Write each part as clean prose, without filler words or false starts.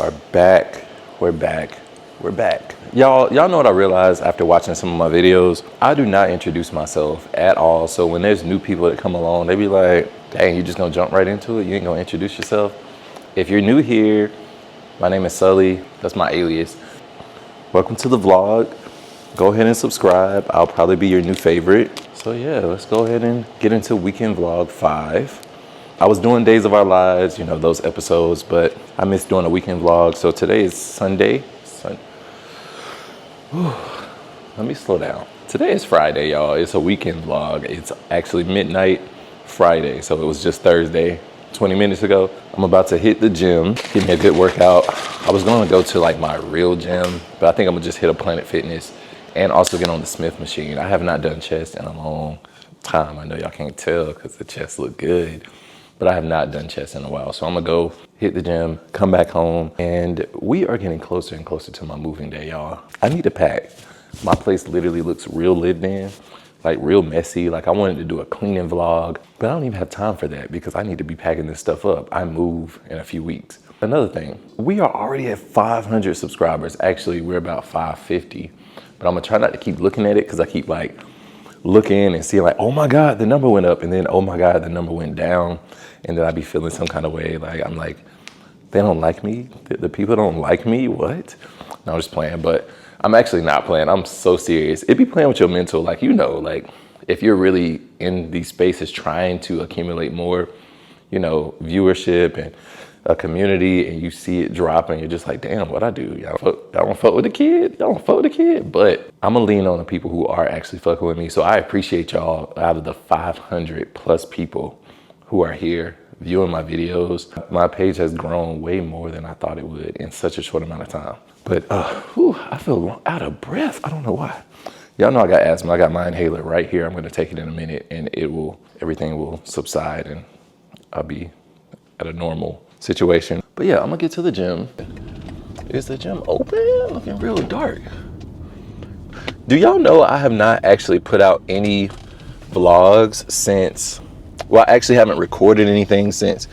are back. We're back. We're back. Y'all know what I realized after watching some of my videos? I do not introduce myself at all. So when there's new people that come along, they be like, dang, you just gonna jump right into it? You ain't gonna introduce yourself? If you're new here, my name is Sully. That's my alias. Welcome to the vlog. Go ahead and subscribe. I'll probably be your new favorite. So yeah, let's go ahead and get into weekend vlog 5. I was doing Days of Our Lives, you know, those episodes, but I missed doing a weekend vlog. So today is Sunday. Let me slow down. Today is Friday, y'all. It's a weekend vlog. It's actually midnight Friday, so it was just Thursday, 20 minutes ago. I'm about to hit the gym, give me a good workout. I was gonna go to like my real gym, but I think I'm gonna just hit a Planet Fitness and also get on the Smith machine. I have not done chest in a long time. I know y'all can't tell because the chest look good, but I have not done chest in a while. So I'm gonna go hit the gym, come back home, and we are getting closer and closer to my moving day, y'all. I need to pack. My place literally looks real lived in, like real messy. Like I wanted to do a cleaning vlog, but I don't even have time for that because I need to be packing this stuff up. I move in a few weeks. Another thing, we are already at 500 subscribers. Actually, we're about 550, but I'm gonna try not to keep looking at it because I keep like looking and seeing like, oh my God, the number went up, and then, oh my God, the number went down. And then I'd be feeling some kind of way. Like, I'm like, they don't like me? The people don't like me? What? No, I'm just playing, but I'm actually not playing. I'm so serious. It be playing with your mental. Like, you know, like if you're really in these spaces trying to accumulate more, you know, viewership and a community, and you see it drop and you're just like, damn, what I do? Y'all don't fuck with the kid? Y'all don't fuck with the kid? But I'm gonna lean on the people who are actually fucking with me. So I appreciate y'all. Out of the 500 plus people who are here viewing my videos, my page has grown way more than I thought it would in such a short amount of time. But I feel out of breath. I don't know why. Y'all know I got asthma. I got my inhaler right here. I'm gonna take it in a minute and everything will subside and I'll be at a normal situation. But yeah, I'm gonna get to the gym. Is the gym open? Looking real dark. Do y'all know I have not actually put out any vlogs since, well, I actually haven't recorded anything since.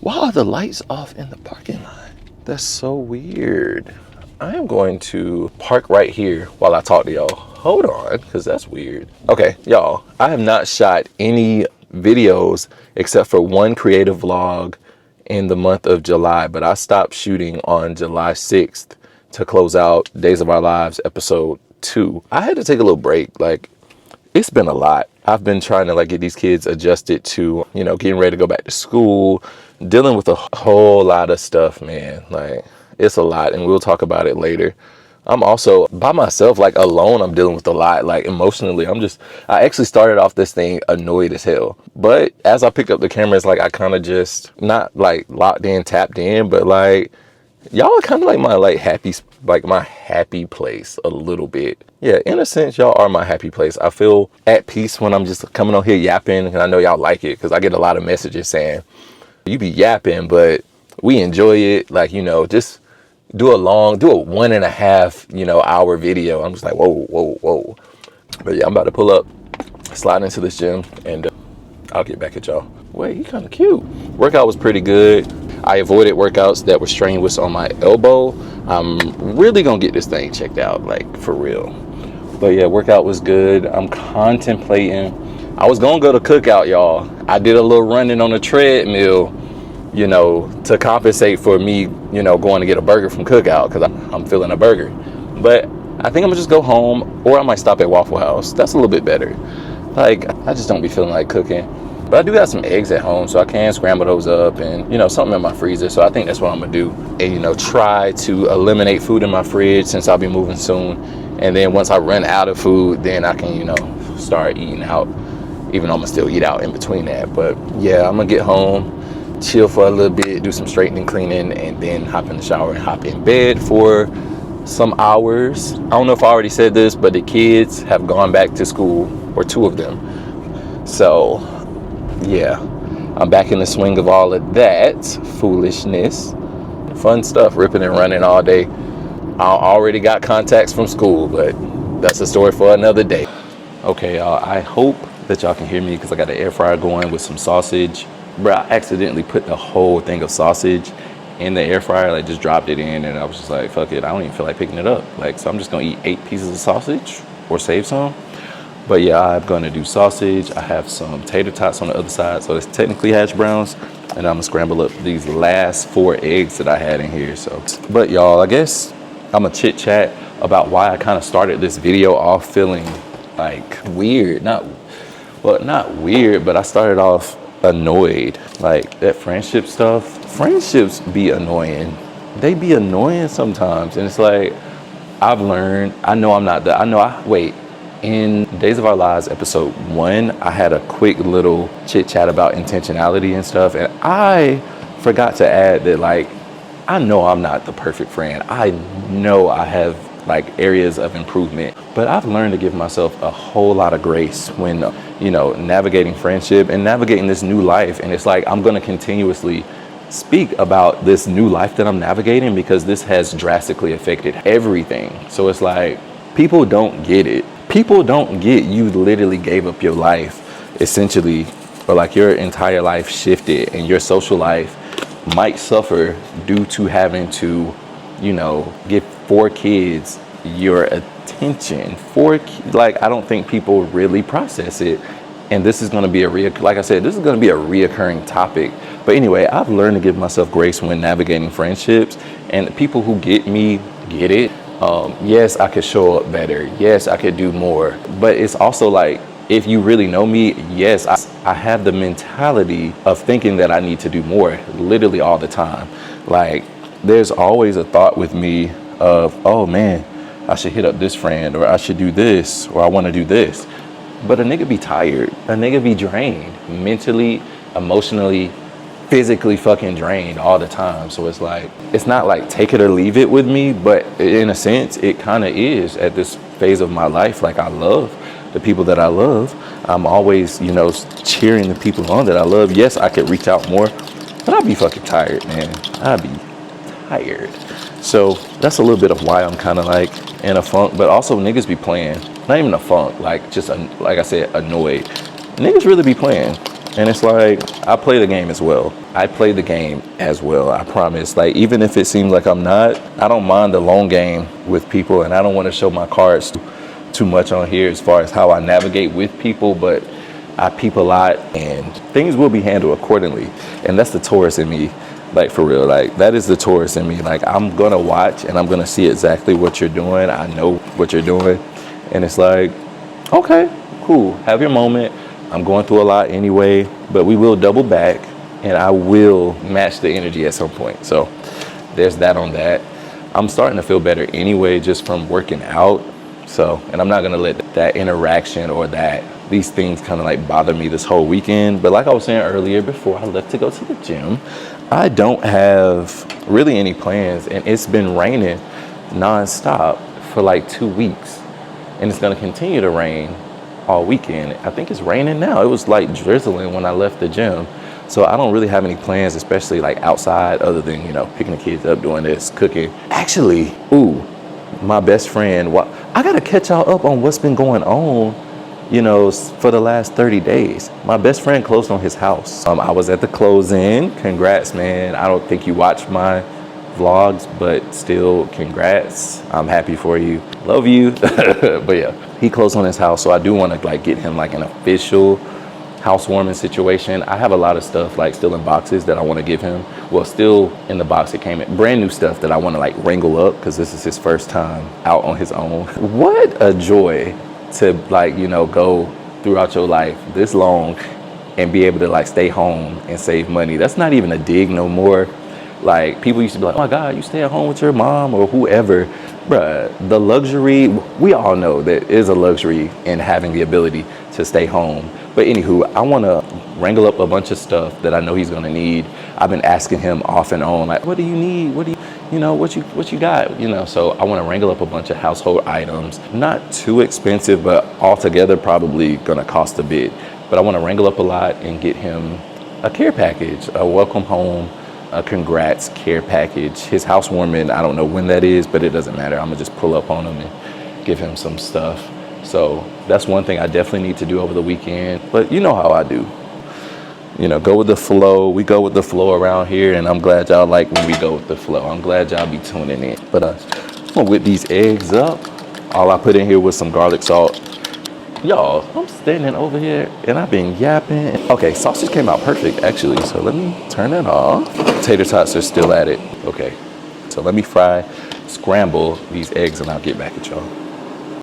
Why are the lights off in the parking lot? That's so weird. I am going to park right here while I talk to y'all. Hold on, because that's weird. Okay, y'all, I have not shot any videos except for one creative vlog in the month of July, but I stopped shooting on July 6th to close out Days of Our Lives episode 2. I had to take a little break. Like, it's been a lot. I've been trying to like get these kids adjusted to, you know, getting ready to go back to school, dealing with a whole lot of stuff, man. Like, it's a lot, and we'll talk about it later. I'm also by myself, like alone. I'm dealing with a lot, like emotionally. I actually started off this thing annoyed as hell. But as I pick up the camera, it's like I kind of just not like locked in, tapped in, but like y'all are kind of like my happy place a little bit. Yeah, in a sense, y'all are my happy place. I feel at peace when I'm just coming on here yapping, and I know y'all like it because I get a lot of messages saying, you be yapping, but we enjoy it. Like, you know, just do a 1.5, you know, hour video. I'm just like, whoa. But yeah, I'm about to pull up, slide into this gym, and I'll get back at y'all. Wait, he kind of cute. Workout was pretty good. I avoided workouts that were strenuous on my elbow. I'm really gonna get this thing checked out, like for real. But yeah, workout was good. I'm contemplating. I was gonna go to Cookout, y'all. I did a little running on the treadmill, you know, to compensate for me, you know, going to get a burger from Cookout because I'm feeling a burger. But I think I'm gonna just go home, or I might stop at Waffle House. That's a little bit better. Like, I just don't be feeling like cooking. But I do have some eggs at home, so I can scramble those up and, you know, something in my freezer. So I think that's what I'm gonna do. And, you know, try to eliminate food in my fridge since I'll be moving soon. And then once I run out of food, then I can, you know, start eating out, even though I'm gonna still eat out in between that. But yeah, I'm gonna get home, chill for a little bit, do some straightening, cleaning, and then hop in the shower and hop in bed for some hours. I don't know if I already said this, but the kids have gone back to school, or 2 of them. So yeah, I'm back in the swing of all of that foolishness. Fun stuff, ripping and running all day. I already got contacts from school, but that's a story for another day. Okay, y'all, I hope that y'all can hear me because I got the air fryer going with some sausage. Bro, I accidentally put the whole thing of sausage in the air fryer, like just dropped it in, and I was just like, fuck it, I don't even feel like picking it up. Like, so I'm just gonna eat 8 pieces of sausage or save some. But yeah, I'm gonna do sausage. I have some tater tots on the other side, so it's technically hash browns, and I'm gonna scramble up these last 4 eggs that I had in here. So, but y'all, I guess I'm gonna chit chat about why I kind of started this video off feeling like weird. Not weird, but I started off annoyed. Like that friendship stuff. Friendships be annoying. They be annoying sometimes, and it's like I've learned. I know I'm not the. I know. Wait. In Days of Our Lives episode 1, I had a quick little chit chat about intentionality and stuff, and I forgot to add that, like, I know I'm not the perfect friend. I know I have like areas of improvement, but I've learned to give myself a whole lot of grace when, you know, navigating friendship and navigating this new life. And it's like I'm going to continuously speak about this new life that I'm navigating because this has drastically affected everything. So it's like people don't get it. People don't get you literally gave up your life essentially, or like your entire life shifted, and your social life might suffer due to having to, you know, give 4 kids your attention. Like, I don't think people really process it. And this is going to be like I said, this is going to be a reoccurring topic. But anyway, I've learned to give myself grace when navigating friendships, and the people who get me get it. Yes, I could show up better. Yes, I could do more. But it's also like, if you really know me, yes, I have the mentality of thinking that I need to do more literally all the time. Like, there's always a thought with me of, oh man, I should hit up this friend, or I should do this, or I want to do this. But a nigga be tired. A nigga be drained mentally, emotionally, physically fucking drained all the time. So it's like, it's not like take it or leave it with me, but in a sense, it kind of is at this phase of my life. Like, I love the people that I love. I'm always, you know, cheering the people on that I love. Yes, I could reach out more, but I'd be fucking tired, man. I'd be tired. So that's a little bit of why I'm kind of like in a funk, but also niggas be playing. Not even a funk, like just, like I said, annoyed. Niggas really be playing. And it's like, I play the game as well. I play the game as well, I promise. Like, even if it seems like I'm not, I don't mind the long game with people, and I don't want to show my cards too much on here as far as how I navigate with people, but I peep a lot, and things will be handled accordingly. And that's the Taurus in me, like, for real. Like, that is the Taurus in me. Like, I'm gonna watch and I'm gonna see exactly what you're doing. I know what you're doing, and it's like, okay, cool, have your moment. I'm going through a lot anyway, but we will double back, and I will match the energy at some point. So there's that on that. I'm starting to feel better anyway, just from working out. So, and I'm not gonna let that interaction or these things kind of like bother me this whole weekend. But like I was saying earlier, before I left to go to the gym, I don't have really any plans, and it's been raining nonstop for like 2 weeks, and it's gonna continue to rain all weekend. I think it's raining now. It was like drizzling when I left the gym. So I don't really have any plans, especially like outside, other than, you know, picking the kids up, doing this, cooking. Actually, my best friend, I gotta catch y'all up on what's been going on, you know, for the last 30 days. My best friend closed on his house. I was at the closing. Congrats, man. I don't think you watched my vlogs, but still, congrats. I'm happy for you. Love you. But yeah, he closed on his house, so I do want to like get him like an official housewarming situation. I have a lot of stuff like still in boxes that I want to give him. Well, still in the box it came in, brand new stuff that I want to like wrangle up, because this is his first time out on his own. What a joy to like, you know, go throughout your life this long and be able to like stay home and save money. That's not even a dig no more. Like, people used to be like, oh my God, you stay at home with your mom or whoever. Bruh, the luxury, we all know that is a luxury in having the ability to stay home. But anywho, I want to wrangle up a bunch of stuff that I know he's going to need. I've been asking him off and on, like, what do you need? What you got? You know, so I want to wrangle up a bunch of household items. Not too expensive, but altogether probably going to cost a bit. But I want to wrangle up a lot and get him a care package, a welcome home, a congrats care package. His housewarming, I don't know when that is, but it doesn't matter. I'm gonna just pull up on him and give him some stuff. So that's one thing I definitely need to do over the weekend. But you know how I do. you know, go with the flow. We go with the flow around here, and I'm glad y'all like when we go with the flow. I'm glad y'all be tuning in. But I'm gonna whip these eggs up. All I put in here was some garlic salt. Y'all, I'm standing over here and I've been yapping. Okay, sausage came out perfect actually, so let me turn it off. Tater tots are still at it. Okay, so let me scramble these eggs, and I'll get back at y'all.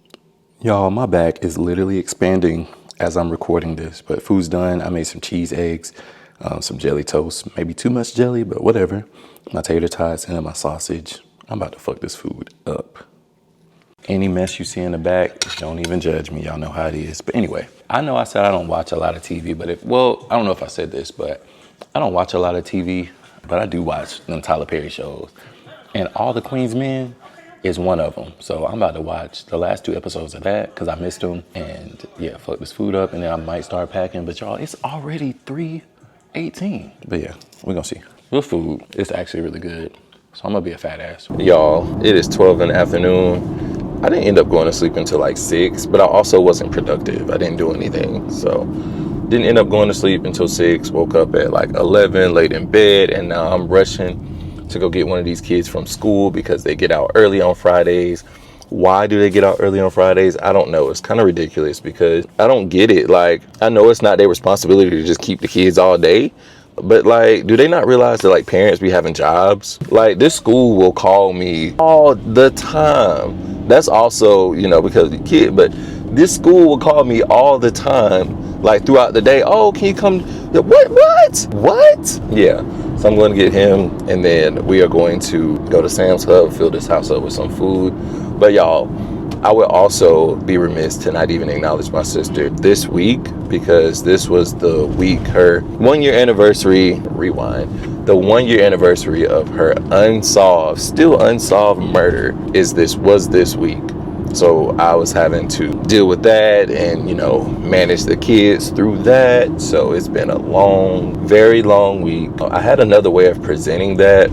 Y'all, my back is literally expanding as I'm recording this, but food's done. I made some cheese eggs, some jelly toast, maybe too much jelly, but whatever. My tater tots and then my sausage. I'm about to fuck this food up. Any mess you see in the back, don't even judge me. Y'all know how it is. But anyway, I know I said I don't watch a lot of TV, but I don't know if I said this, but I don't watch a lot of TV, but I do watch them Tyler Perry shows. And All the Queen's Men is one of them. So I'm about to watch the last 2 episodes of that because I missed them. And yeah, fuck this food up, and then I might start packing. But y'all, it's already 3:18. But yeah, we're gonna see. The food is actually really good. So I'm gonna be a fat ass. Y'all, it is 12 in the afternoon. I didn't end up going to sleep until like 6, but I also wasn't productive. I didn't do anything. So didn't end up going to sleep until 6, woke up at like 11, laid in bed, and now I'm rushing to go get one of these kids from school because they get out early on Fridays. Why do they get out early on Fridays? I don't know. It's kind of ridiculous because I don't get it. Like, I know it's not their responsibility to just keep the kids all day, but like, do they not realize that like parents be having jobs? Like, this school will call me all the time. That's also, you know, because of the kid, but this school will call me all the time, like throughout the day. Oh, can you come? What? Yeah. So I'm going to get him, and then we are going to go to Sam's Club, fill this house up with some food. But y'all, I would also be remiss to not even acknowledge my sister this week, because this was the week, her 1-year anniversary, the 1-year anniversary of her still unsolved murder was this week. So I was having to deal with that and, you know, manage the kids through that. So it's been a very long week. I had another way of presenting that,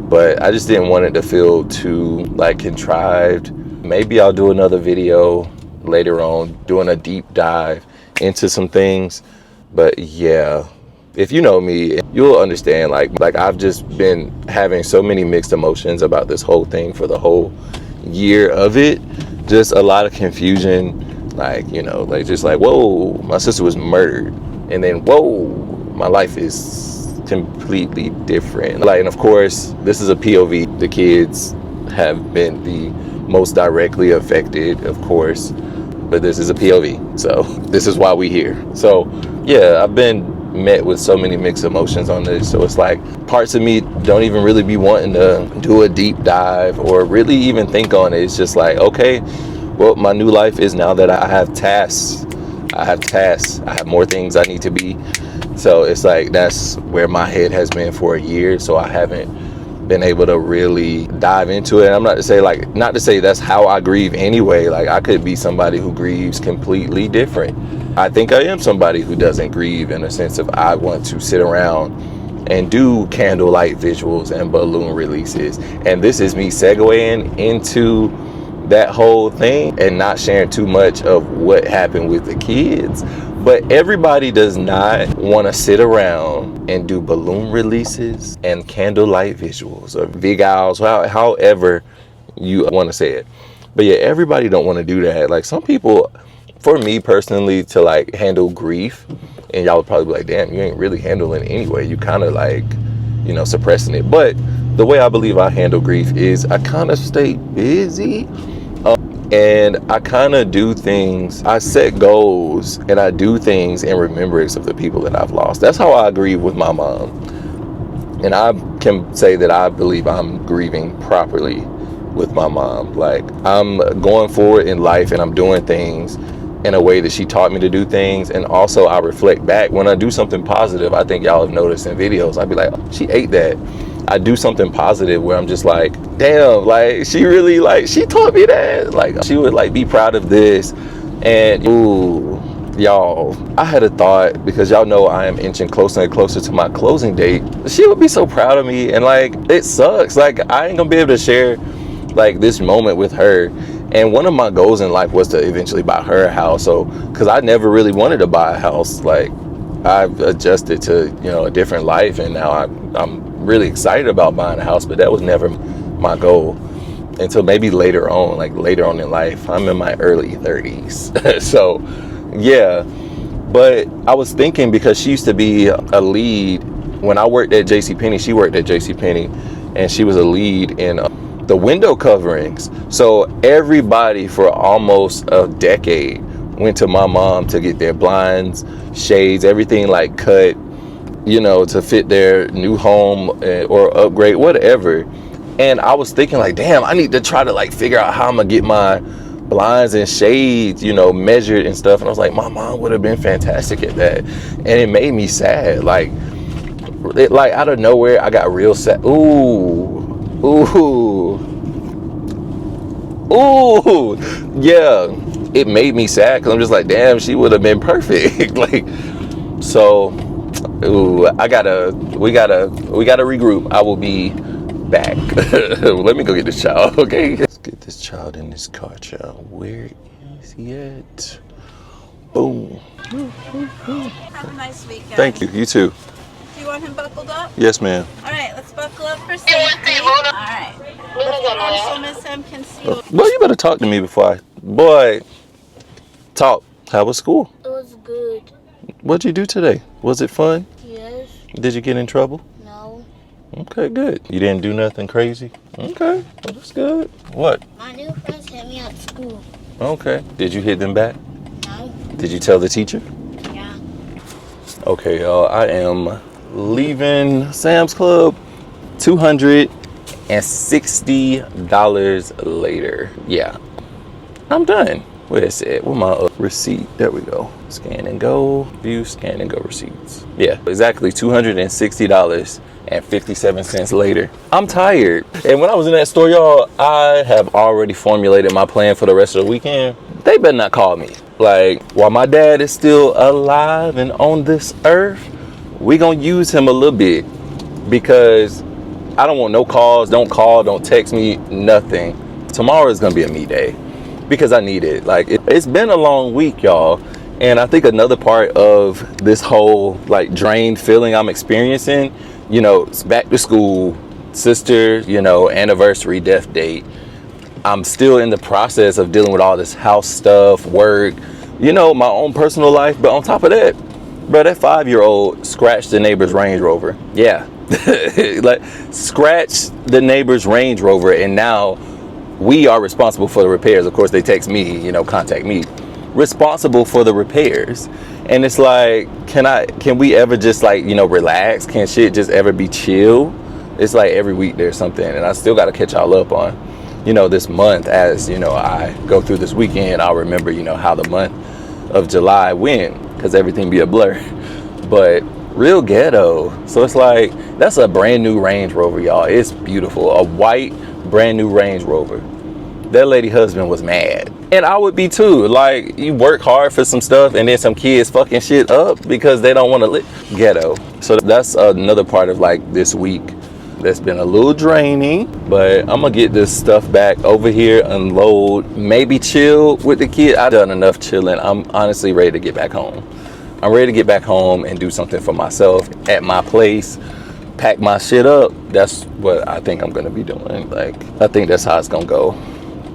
but I just didn't want it to feel too like contrived. Maybe I'll do another video later on doing a deep dive into some things. But yeah, if you know me, you'll understand like I've just been having so many mixed emotions about this whole thing for the whole year of it. Just a lot of confusion, like, you know, like just like, whoa, my sister was murdered, and then whoa, my life is completely different. Like, and of course, this is a POV. The kids have been the most directly affected, of course, but this is a POV, so this is why we here. So yeah, I've been met with so many mixed emotions on this. So it's like parts of me don't even really be wanting to do a deep dive or really even think on it. It's just like, okay, well, my new life is now that I have tasks. I have more things I need to be. So it's like that's where my head has been for a year. So I haven't been able to really dive into it. And I'm not to say that's how I grieve anyway. Like, I could be somebody who grieves completely different. I think I am somebody who doesn't grieve in a sense of I want to sit around and do candlelight visuals and balloon releases. And this is me segueing into that whole thing and not sharing too much of what happened with the kids. But everybody does not want to sit around and do balloon releases and candlelight visuals or vigals, however you want to say it. But yeah, everybody don't want to do that. Like, some people, for me personally, to like handle grief, and y'all would probably be like, damn, you ain't really handling it anyway. You kind of like, you know, suppressing it. But the way I believe I handle grief is I kind of stay busy. And I kind of do things, I set goals and I do things in remembrance of the people that I've lost. That's how I grieve with my mom. And I can say that I believe I'm grieving properly with my mom. Like, I'm going forward in life and I'm doing things in a way that she taught me to do things. And also I reflect back when I do something positive. I think y'all have noticed in videos, I'd be like, oh, she ate that. I do something positive where I'm just like, damn, like, she really, like, she taught me that. Like, she would like be proud of this. And ooh, y'all, I had a thought, because y'all know I am inching closer and closer to my closing date. She would be so proud of me, and like, it sucks. Like, I ain't gonna be able to share like this moment with her. And one of my goals in life was to eventually buy her a house. So, because I never really wanted to buy a house, like, I've adjusted to, you know, a different life, and now I'm really excited about buying a house, but that was never my goal until maybe later on, like later on in life. I'm in my early 30s. So yeah, but I was thinking, because she used to be a lead when I worked at JCPenney. She worked at JCPenney, and she was a lead in the window coverings. So everybody for almost a decade went to my mom to get their blinds, shades, everything like cut, you know, to fit their new home or upgrade, whatever. And I was thinking like, damn, I need to try to like figure out how I'm gonna get my blinds and shades, you know, measured and stuff. And I was like, my mom would have been fantastic at that. And it made me sad. Like out of nowhere, I got real sad. Ooh, yeah. It made me sad, because I'm just like, damn, she would have been perfect. Like, so, ooh, we gotta regroup. I will be back. Let me go get this child, okay? Let's get this child in this car, child. Where is he at? Boom. Have a nice weekend. Thank you. You too. Do you want him buckled up? Yes, ma'am. All right, let's buckle up for safety. All right. So Miss M can see you. Well, you better talk to me before boy, talk. How was school? It was good. What'd you do today? Was it fun? Yes. Did you get in trouble? No. Okay, good. You didn't do nothing crazy? Okay, well, that's good. What? My new friends hit me at school. Okay. Did you hit them back? No. Did you tell the teacher? Yeah. Okay, y'all, I am leaving Sam's Club $260 later. Yeah, I'm done. Where is it? Where my receipt? There we go. Scan and go. View, scan and go receipts. Yeah, exactly $260.57 later. I'm tired. And when I was in that store, y'all, I have already formulated my plan for the rest of the weekend. They better not call me. Like, while my dad is still alive and on this earth, we gonna use him a little bit, because I don't want no calls. Don't call, don't text me, nothing. Tomorrow is gonna be a me day, because I need it. Like, it's been a long week, y'all. And I think another part of this whole like drained feeling I'm experiencing, you know, it's back to school, sister, you know, anniversary, death date. I'm still in the process of dealing with all this house stuff, work, you know, my own personal life. But on top of that, bro, that 5-year-old scratched the neighbor's Range Rover. Yeah, like scratched the neighbor's Range Rover, and now we are responsible for the repairs. Of course, they text me, you know, contact me, responsible for the repairs. And it's like, can we ever just like, you know, relax? Can shit just ever be chill? It's like every week there's something, and I still got to catch y'all up on, you know, this month. As you know, I go through this weekend, I'll remember, you know, how the month of July went, because everything be a blur. But real ghetto. So it's like, that's a brand new Range Rover, y'all. It's beautiful. A white brand new Range Rover. That lady husband was mad, and I would be too. Like, you work hard for some stuff, and then some kids fucking shit up because they don't want to live ghetto. So that's another part of like this week that's been a little draining. But I'm gonna get this stuff back over here, unload, maybe chill with the kid. I've done enough chilling. I'm honestly ready to get back home. I'm ready to get back home and do something for myself at my place, pack my shit up. That's what I think I'm gonna be doing. Like, I think that's how it's gonna go.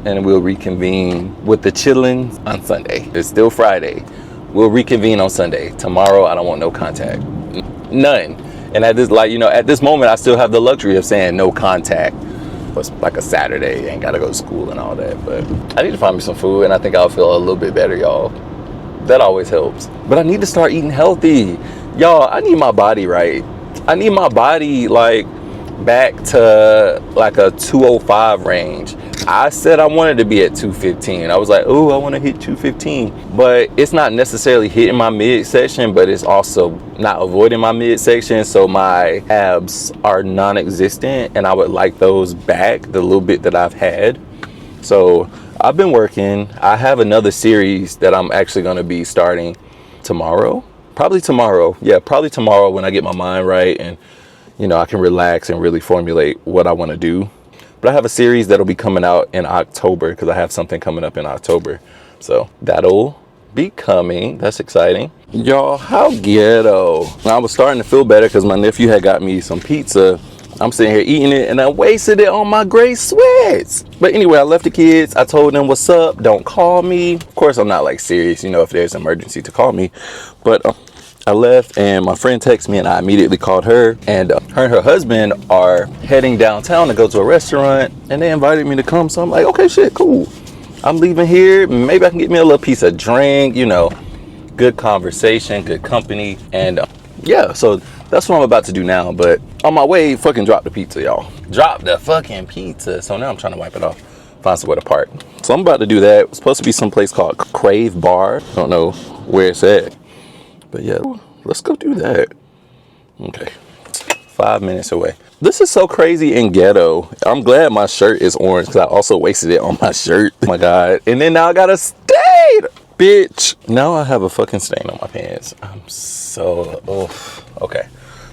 And we'll reconvene with the chillin' on Sunday. It's still Friday. We'll reconvene on Sunday. Tomorrow, I don't want no contact. None. And at this, like, you know, at this moment, I still have the luxury of saying no contact. It's like a Saturday, ain't gotta go to school and all that. But I need to find me some food, and I think I'll feel a little bit better, y'all. That always helps. But I need to start eating healthy. Y'all, I need my body right. I need my body, like, back to like a 205 range. I said I wanted to be at 215. I was like, oh, I want to hit 215. But it's not necessarily hitting my midsection, but it's also not avoiding my midsection. So my abs are non-existent, and I would like those back, the little bit that I've had. So I've been working. I have another series that I'm actually going to be starting tomorrow. Probably tomorrow. Yeah, probably tomorrow, when I get my mind right and, you know, I can relax and really formulate what I want to do. But I have a series that'll be coming out in October, because I have something coming up in October. So that'll becoming. That's exciting. Y'all, how ghetto. I was starting to feel better because my nephew had got me some pizza. I'm sitting here eating it and I wasted it on my gray sweats. But anyway, I left the kids. I told them what's up. Don't call me. Of course, I'm not like serious, you know, if there's an emergency to call me. But I left and my friend texted me and I immediately called her. And her and her husband are heading downtown to go to a restaurant. And they invited me to come. So I'm like, okay, shit, cool. I'm leaving here. Maybe I can get me a little piece of drink, you know, good conversation, good company. And yeah, so that's what I'm about to do now. But on my way, fucking drop the pizza, y'all. Drop the fucking pizza. So now I'm trying to wipe it off, find somewhere to park. So I'm about to do that. It's supposed to be someplace called Crave Bar. I don't know where it's at. But yeah, let's go do that. Okay, 5 minutes away. This is so crazy and ghetto. I'm glad my shirt is orange because I also wasted it on my shirt. Oh my God. And then now I got a stain. Bitch. Now I have a fucking stain on my pants. I'm so, okay.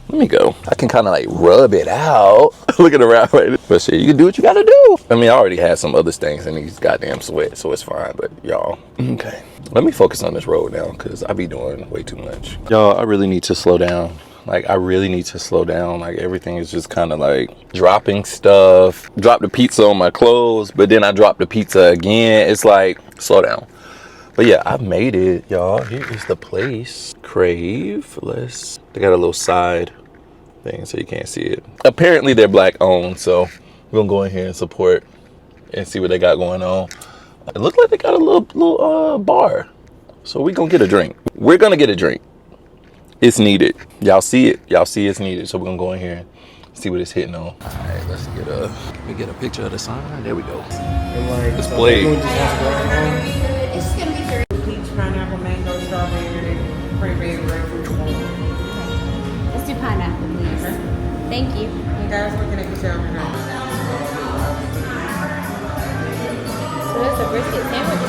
Let me go. I can kind of like rub it out. Looking around right. But shit, you can do what you gotta do. I mean, I already had some other stains in these goddamn sweat, so it's fine. But y'all, okay. Let me focus on this road now because I be doing way too much. Y'all, I really need to slow down. Like, I really need to slow down. Like, everything is just kind of like dropping stuff. Drop the pizza on my clothes, but then I drop the pizza again. It's like, slow down. But yeah, I made it, y'all. Here is the place. Crave. They got a little side thing so you can't see it. Apparently, they're black owned, so we're gonna go in here and support and see what they got going on. It looked like they got a little bar. So we're gonna get a drink. We're gonna get a drink. It's needed. Y'all see it. Y'all see it's needed. So we're gonna go in here and see what it's hitting on. All right, let's get a picture of the sign. There we go. Display. It's gonna be very peach, pineapple, mango, strawberry, cranberry, grapefruit. Let's do pineapple, please. Okay. Thank you. You guys looking at yourself now. So that's a brisket sandwich.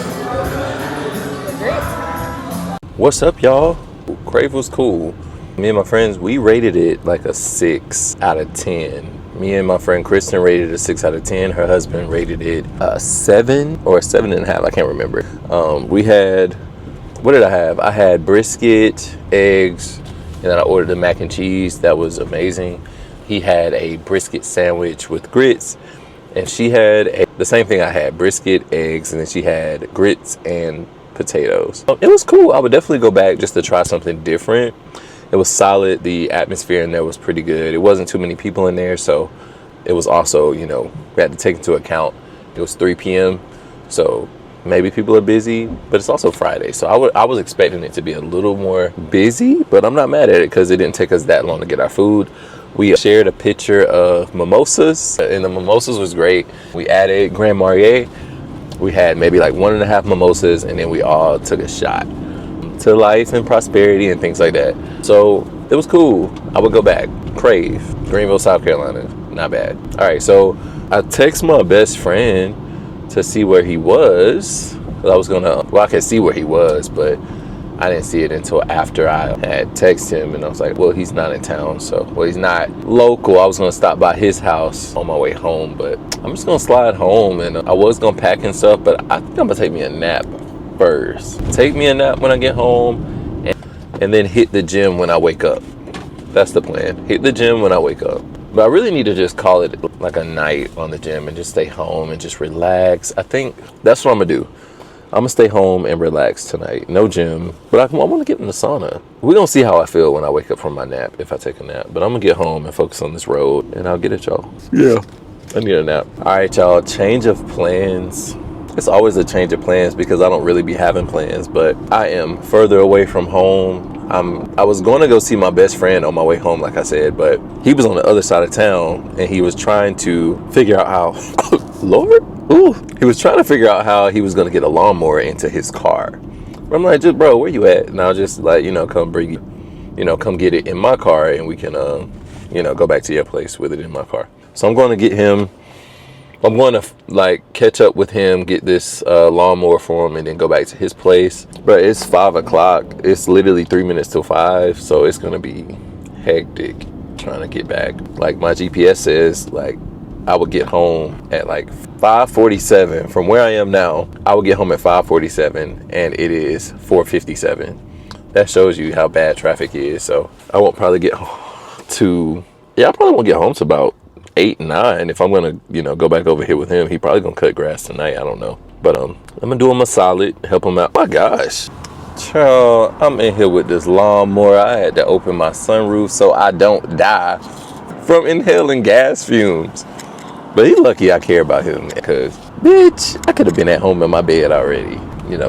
With grits. What's up, y'all? Crave was cool. Me and my friends, we rated it like a 6 out of 10. Me and my friend Kristen rated it a 6 out of 10. Her husband rated it a 7 or a 7.5. I can't remember. We had, what did I have? I had brisket, eggs, and then I ordered the mac and cheese. That was amazing. He had a brisket sandwich with grits, and she had the same thing I had, brisket, eggs, and then she had grits and potatoes. It was cool. I would definitely go back just to try something different. It was solid. The atmosphere in there was pretty good. It wasn't too many people in there, so it was also, you know, we had to take into account it was 3 p.m. so maybe people are busy, but it's also Friday, so I was expecting it to be a little more busy, but I'm not mad at it because it didn't take us that long to get our food. We shared a picture of mimosas, and the mimosas was great. We added Grand Marnier. We had maybe like 1.5 mimosas, and then we all took a shot to life and prosperity and things like that. So it was cool. I would go back. Crave, Greenville, South Carolina. Not bad. All right, so I text my best friend to see where he was. I was gonna, well, I could see where he was, but I didn't see it until after I had texted him, and I was like, well, he's not in town, so, well, he's not local. I was gonna stop by his house on my way home, but I'm just gonna slide home, and I was gonna pack and stuff, but I think I'm gonna take me a nap first. Take me a nap when I get home, and then hit the gym when I wake up. That's the plan. Hit the gym when I wake up. But I really need to just call it like a night on the gym and just stay home and just relax. I think that's what I'm gonna do. I'm gonna stay home and relax tonight. No gym, but I want to get in the sauna. We're gonna see how I feel when I wake up from my nap, if I take a nap. But I'm gonna get home and focus on this road, and I'll get it, y'all. Yeah, I need a nap. All right, y'all, change of plans. It's always a change of plans because I don't really be having plans, but I am further away from home. I was going to go see my best friend on my way home, like I said, but he was on the other side of town, and he was trying to figure out how, Lord? Ooh. He was trying to figure out how he was going to get a lawnmower into his car. I'm like, just, bro, where you at? And I'll just, like, you know, come bring you, you know, come get it in my car, and we can, you know, go back to your place with it in my car. So I'm going to get him. I'm going to like catch up with him, get this lawnmower for him, and then go back to his place. But it's 5 o'clock. It's literally 3 minutes till 5, so it's gonna be hectic trying to get back. Like my GPS says, like I would get home at like 5:47 from where I am now. I would get home at 5:47 and it is 4:57. That shows you how bad traffic is. So I won't probably get to, I probably won't get home to about 8, 9. If I'm gonna, go back over here with him, he probably gonna cut grass tonight. I don't know. But I'm gonna do him a solid, help him out. My gosh. Child, I'm in here with this lawnmower. I had to open my sunroof so I don't die from inhaling gas fumes. But he's lucky I care about him, because, bitch, I could have been at home in my bed already,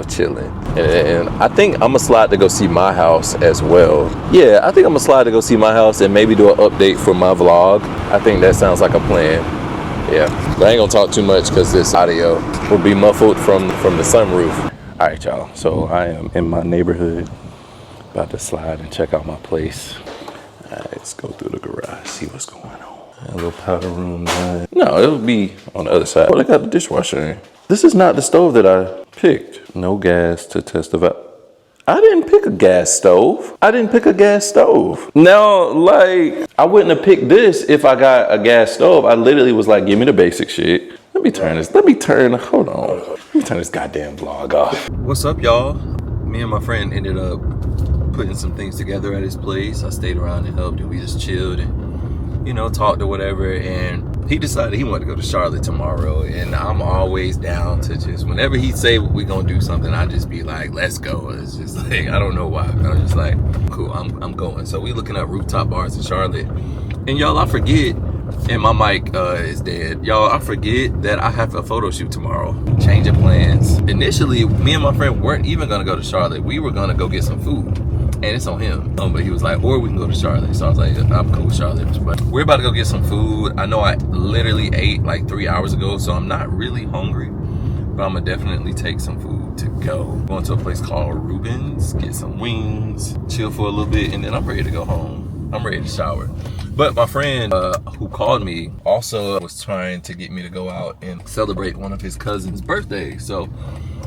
chilling. And I think I'm gonna slide to go see my house as well. Yeah, I think I'm gonna slide to go see my house and maybe do an update for my vlog. I think that sounds like a plan. Yeah, but I ain't gonna talk too much because this audio will be muffled from the sunroof. All right, y'all, so I am in my neighborhood, about to slide and check out my place. All right, let's go through the garage, see what's going on. A little powder room done. No, it'll be on the other side. Oh, they got the dishwasher in. This is not the stove that I picked. No gas to test the valve. I didn't pick a gas stove. Now, like, I wouldn't have picked this if I got a gas stove. I literally was like, give me the basic shit. Hold on. Let me turn this goddamn vlog off. What's up, y'all? Me and my friend ended up putting some things together at his place. I stayed around and helped, and we just chilled and, talked or whatever. And he decided he wanted to go to Charlotte tomorrow. And I'm always down to just, whenever he say we're gonna do something, I just be like, let's go. It's just like, I don't know why. I'm just like, cool, I'm going. So we looking at rooftop bars in Charlotte. And y'all, I forget, and my mic is dead. Y'all, I forget that I have a photo shoot tomorrow. Change of plans. Initially, me and my friend weren't even gonna go to Charlotte. We were gonna go get some food. And it's on him. But he was like, or we can go to Charlotte. So I was like, I'm cool with Charlotte. But we're about to go get some food. I know I literally ate like 3 hours ago, so I'm not really hungry. But I'm gonna definitely take some food to go. Going to a place called Rubens, get some wings, chill for a little bit, and then I'm ready to go home. I'm ready to shower. But my friend who called me also was trying to get me to go out and celebrate one of his cousin's birthday. So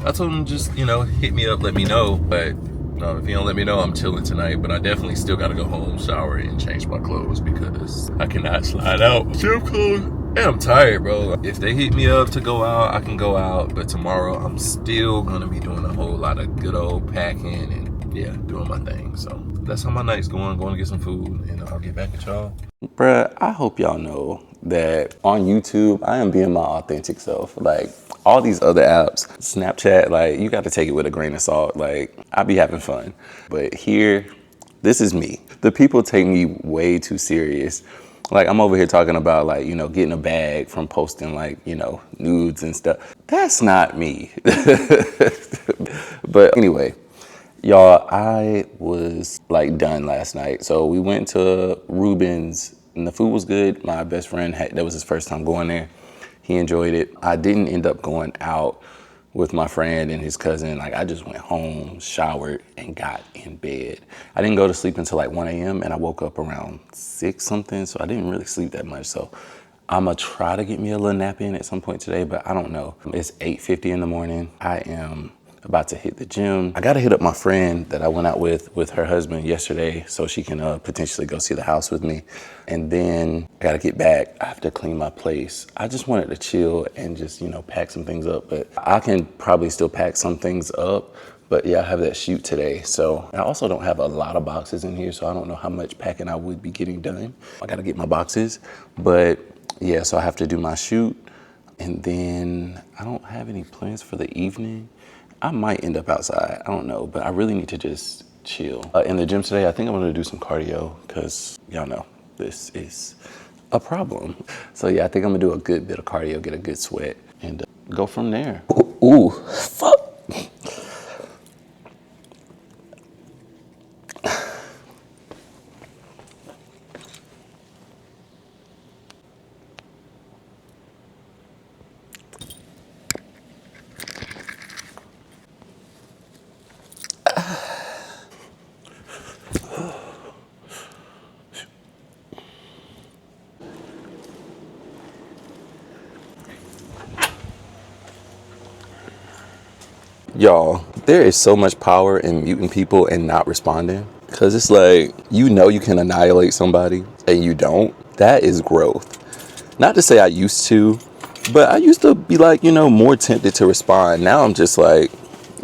I told him just, hit me up, let me know. But if he don't let me know, I'm chilling tonight. But I definitely still gotta go home, shower, and change my clothes because I cannot slide out. Gym clothes. And I'm tired, bro. If they hit me up to go out, I can go out. But tomorrow, I'm still gonna be doing a whole lot of good old packing and, yeah, doing my thing. So that's how my night's going to get some food, and I'll get back at y'all. Bruh, I hope y'all know that on YouTube, I am being my authentic self. Like, all these other apps, Snapchat, like, you got to take it with a grain of salt. Like, I be having fun. But here, this is me. The people take me way too serious. Like, I'm over here talking about, like, getting a bag from posting, like, nudes and stuff. That's not me. But anyway, y'all, I was like done last night. So we went to Rubens and the food was good. My best friend, that was his first time going there. He enjoyed it. I didn't end up going out with my friend and his cousin. Like, I just went home, showered, and got in bed. I didn't go to sleep until like 1 a.m. and I woke up around 6 something. So I didn't really sleep that much. So I'm gonna try to get me a little nap in at some point today, but I don't know. It's 8:50 in the morning. I am about to hit the gym. I gotta hit up my friend that I went out with her husband yesterday so she can potentially go see the house with me. And then I gotta get back. I have to clean my place. I just wanted to chill and just, pack some things up, but I can probably still pack some things up. But yeah, I have that shoot today. So I also don't have a lot of boxes in here, so I don't know how much packing I would be getting done. I gotta get my boxes, but yeah, so I have to do my shoot. And then I don't have any plans for the evening. I might end up outside, I don't know, but I really need to just chill. In the gym today, I think I'm gonna do some cardio because y'all know this is a problem. So yeah, I think I'm gonna do a good bit of cardio, get a good sweat, and go from there. Ooh, fuck. Y'all, there is so much power in muting people and not responding. Because it's like, you can annihilate somebody and you don't. That is growth. Not to say I used to, but I used to be like, you know, more tempted to respond. Now I'm just like,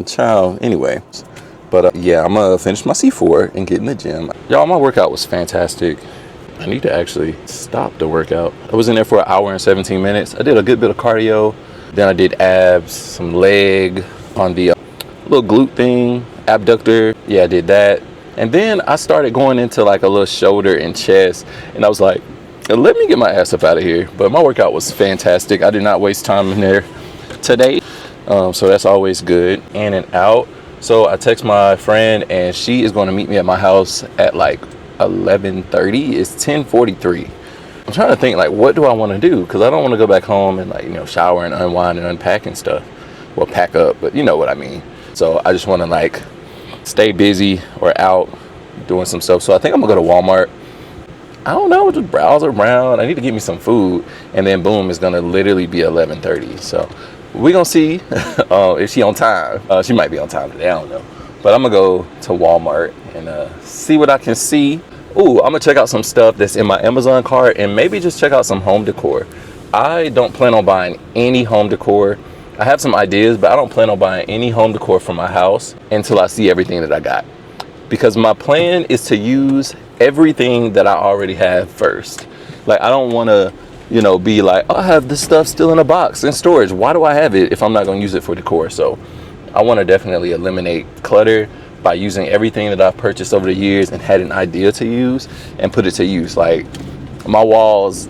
child, anyway. But yeah, I'm gonna finish my C4 and get in the gym. Y'all, my workout was fantastic. I need to actually stop the workout. I was in there for 1 hour and 17 minutes. I did a good bit of cardio. Then I did abs, some leg on the little glute thing, abductor. Yeah, I did that. And then I started going into like a little shoulder and chest. And I was like, let me get my ass up out of here. But my workout was fantastic. I did not waste time in there today. So that's always good. In and out. So I text my friend and she is going to meet me at my house at like 11:30. It's 10:43. I'm trying to think, like, what do I want to do? Because I don't want to go back home and, like, you know, shower and unwind and unpack and stuff. Well, pack up, but you know what I mean. So I just want to, like, stay busy or out doing some stuff. So I think I'm gonna go to Walmart. I don't know, just browse around. I need to get me some food, and then boom, it's gonna literally be 11:30. So we're gonna see if she on time. She might be on time today, I don't know. But I'm gonna go to Walmart and see what I can see. Ooh, I'm gonna check out some stuff that's in my Amazon cart and maybe just check out some home decor. I don't plan on buying any home decor. I have some ideas, but I don't plan on buying any home decor for my house until I see everything that I got. Because my plan is to use everything that I already have first. Like, I don't wanna, you know, be like, oh, I have this stuff still in a box in storage. Why do I have it if I'm not gonna use it for decor? So I wanna definitely eliminate clutter by using everything that I've purchased over the years and had an idea to use and put it to use. Like, my walls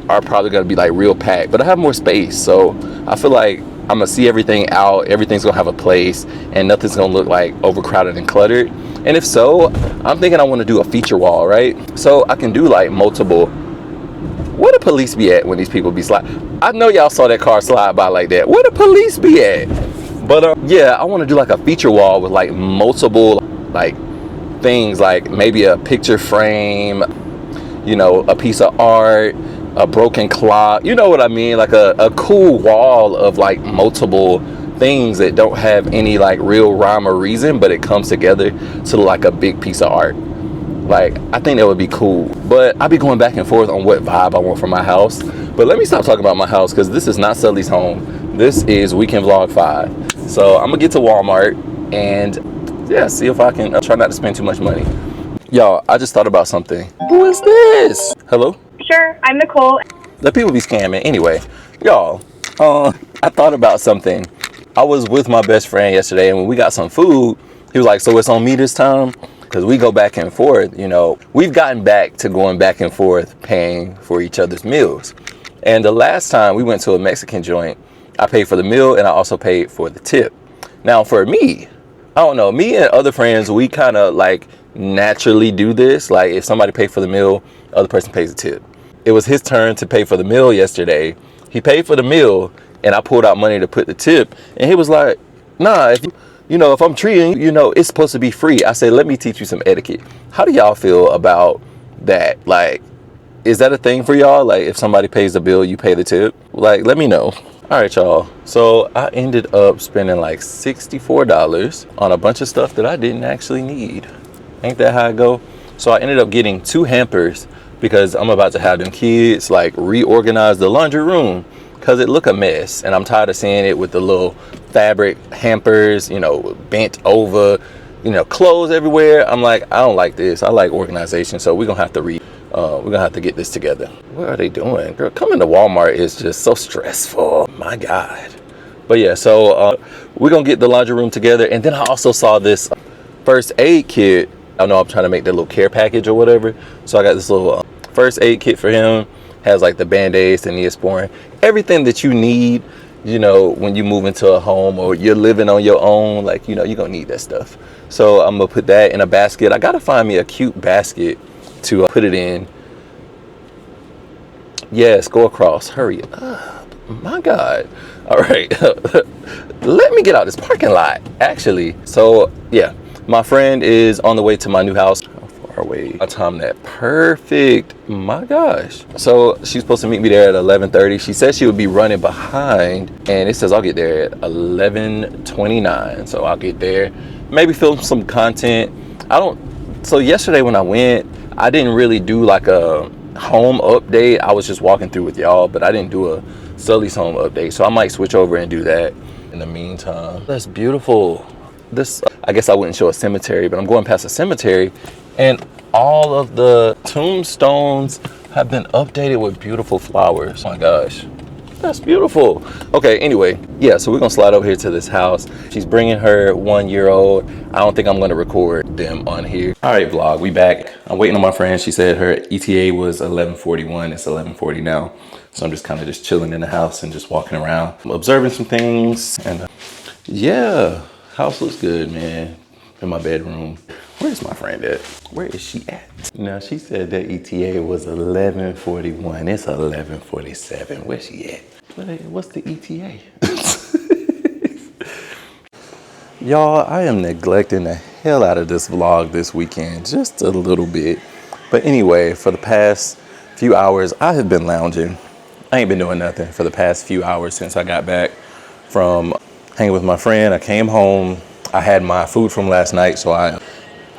are probably gonna be like real packed, but I have more space. So I feel like I'm gonna see everything out, everything's gonna have a place, and nothing's gonna look like overcrowded and cluttered. And if so, I'm thinking I wanna do a feature wall, right? So I can do like multiple. Where the police be at when these people be slide? I know y'all saw that car slide by like that. Where the police be at? But yeah, I want to do like a feature wall with like multiple like things, like maybe a picture frame, you know, a piece of art, a broken clock, you know what I mean? Like a cool wall of like multiple things that don't have any like real rhyme or reason, but it comes together to like a big piece of art. Like, I think that would be cool. But I'll be going back and forth on what vibe I want for my house. But let me stop talking about my house, because this is not Sully's home. This is Weekend Vlog 5. So I'm gonna get to Walmart and yeah, see if I can try not to spend too much money. Y'all, I just thought about something. Who is this? Hello? Sure, I'm Nicole. The people be scamming. Anyway, y'all, I thought about something. I was with my best friend yesterday, and when we got some food, he was like, so it's on me this time? Because we go back and forth, you know. We've gotten back to going back and forth paying for each other's meals. And the last time we went to a Mexican joint, I paid for the meal and I also paid for the tip. Now for me, I don't know, me and other friends, we kind of like naturally do this. Like, if somebody pays for the meal, the other person pays the tip. It was his turn to pay for the meal yesterday. He paid for the meal and I pulled out money to put the tip. And he was like, nah, if I'm treating you, it's supposed to be free. I said, let me teach you some etiquette. How do y'all feel about that? Like, is that a thing for y'all? Like, if somebody pays the bill, you pay the tip? Like, let me know. All right, y'all. So I ended up spending like $64 on a bunch of stuff that I didn't actually need. Ain't that how it go? So I ended up getting 2 hampers because I'm about to have them kids like reorganize the laundry room, because it look a mess, and I'm tired of seeing it with the little fabric hampers, bent over, clothes everywhere. I'm like, I don't like this. I like organization. So we're gonna have to get this together. What are they doing? Girl, coming to Walmart is just so stressful. My God. But yeah, so we're gonna get the laundry room together. And then I also saw this first aid kit. I know I'm trying to make that little care package or whatever. So I got this little first aid kit for him. Has like the Band-Aids, the Neosporin, everything that you need, when you move into a home or you're living on your own, like, you're gonna need that stuff. So I'm gonna put that in a basket. I gotta find me a cute basket to put it in. Yes, go across, hurry up, my God. All right, let me get out this parking lot, actually. So yeah, my friend is on the way to my new house. Away. I timed that perfect. My gosh. So she's supposed to meet me there at 11:30. She said she would be running behind, and it says I'll get there at 11:29. So I'll get there, maybe film some content. So yesterday when I went, I didn't really do like a home update, I was just walking through with y'all, but I didn't do a Sully's home update. So I might switch over and do that in the meantime. That's beautiful. This, I guess I wouldn't show a cemetery, but I'm going past a cemetery and all of the tombstones have been updated with beautiful flowers. Oh my gosh. That's beautiful. Okay, anyway, yeah, so we're gonna slide over here to this house. She's bringing her 1-year-old. I don't think I'm gonna record them on here. All right, vlog, we back. I'm waiting on my friend. She said her ETA was 11:41. It's 11:40 now. So I'm just kind of just chilling in the house and just walking around. I'm observing some things and yeah, house looks good, man. In my bedroom. Where's my friend at? Where is she at? Now she said that ETA was 11:41. It's 11:47. Where's she at? What's the ETA? Y'all, I am neglecting the hell out of this vlog this weekend, just a little bit. But anyway, for the past few hours, I have been lounging. I ain't been doing nothing for the past few hours since I got back from hanging with my friend. I came home. I had my food from last night, so I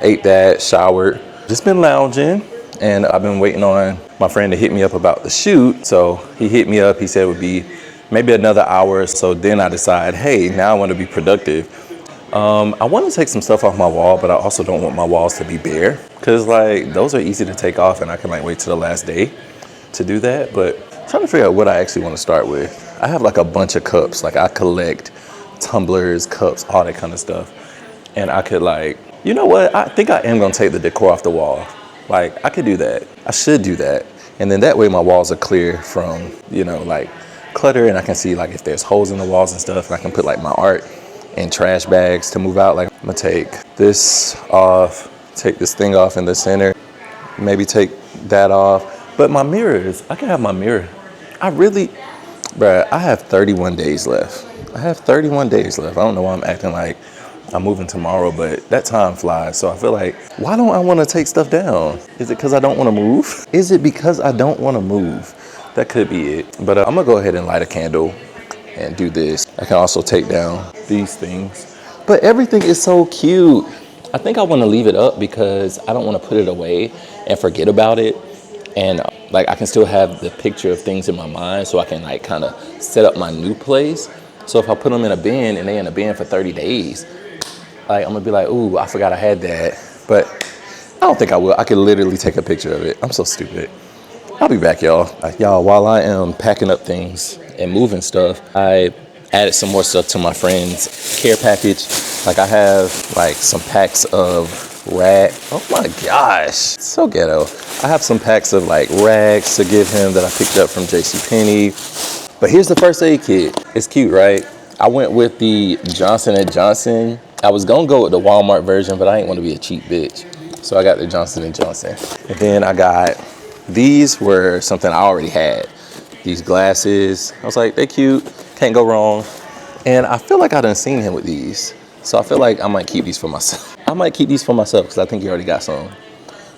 ate that, showered. Just been lounging, and I've been waiting on my friend to hit me up about the shoot. So he hit me up. He said it would be maybe another hour. So then I decided, hey, now I want to be productive. I want to take some stuff off my wall, but I also don't want my walls to be bare because like those are easy to take off and I can like wait till the last day to do that. But I'm trying to figure out what I actually want to start with. I have like a bunch of cups. Like I collect tumblers, cups, all that kind of stuff. And I could like, you know what? I think I am going to take the decor off the wall. Like I could do that. I should do that. And then that way my walls are clear from, you know, like clutter and I can see like if there's holes in the walls and stuff and I can put like my art in trash bags to move out. Like I'm gonna take this off, take this thing off in the center, maybe take that off. But my mirrors, I can have my mirror. I really, bruh, I have 31 days left. I have 31 days left. I don't know why I'm acting like I'm moving tomorrow, but that time flies. So I feel like, why don't I want to take stuff down? Is it because I don't want to move? Is it because I don't want to move? That could be it. But I'm gonna go ahead and light a candle and do this. I can also take down these things. But everything is so cute. I think I want to leave it up because I don't want to put it away and forget about it. And like I can still have the picture of things in my mind so I can like kind of set up my new place. So if I put them in a bin and they in a bin for 30 days, like I'm gonna be like, ooh, I forgot I had that. But I don't think I will. I could literally take a picture of it. I'm so stupid. I'll be back, y'all. Y'all, while I am packing up things and moving stuff, I added some more stuff to my friend's care package. Like I have like some packs of oh my gosh, so ghetto. I have some packs of like rags to give him that I picked up from JCPenney. But here's the first aid kit. It's cute, right? I went with the Johnson & Johnson. I was gonna go with the Walmart version, but I ain't want to be a cheap bitch. So I got the Johnson & Johnson. And then I got, these were something I already had. These glasses, I was like, they cute, can't go wrong. And I feel like I done seen him with these. So I feel like I might keep these for myself. I might keep these for myself because I think he already got some.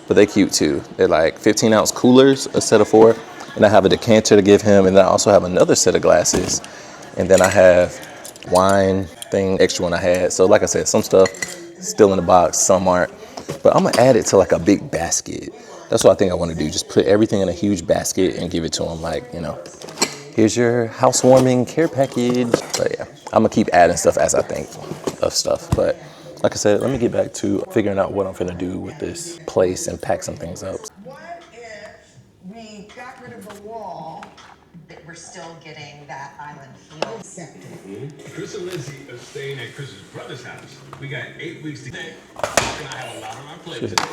But they cute too. They're like 15-ounce coolers, a set of 4. And I have a decanter to give him. And then I also have another set of glasses. And then I have wine thing, extra one I had. So like I said, some stuff still in the box, some aren't. But I'm gonna add it to like a big basket. That's what I think I want to do. Just put everything in a huge basket and give it to him. Like, you know, here's your housewarming care package. But yeah, I'm gonna keep adding stuff as I think of stuff. But like I said, let me get back to figuring out what I'm gonna do with this place and pack some things up. What if we got rid of the wall? We're still getting that island feel. Chris and Lizzie are staying at Chris's brother's house. We got 8 weeks to stay. And I have a lot on our plate today.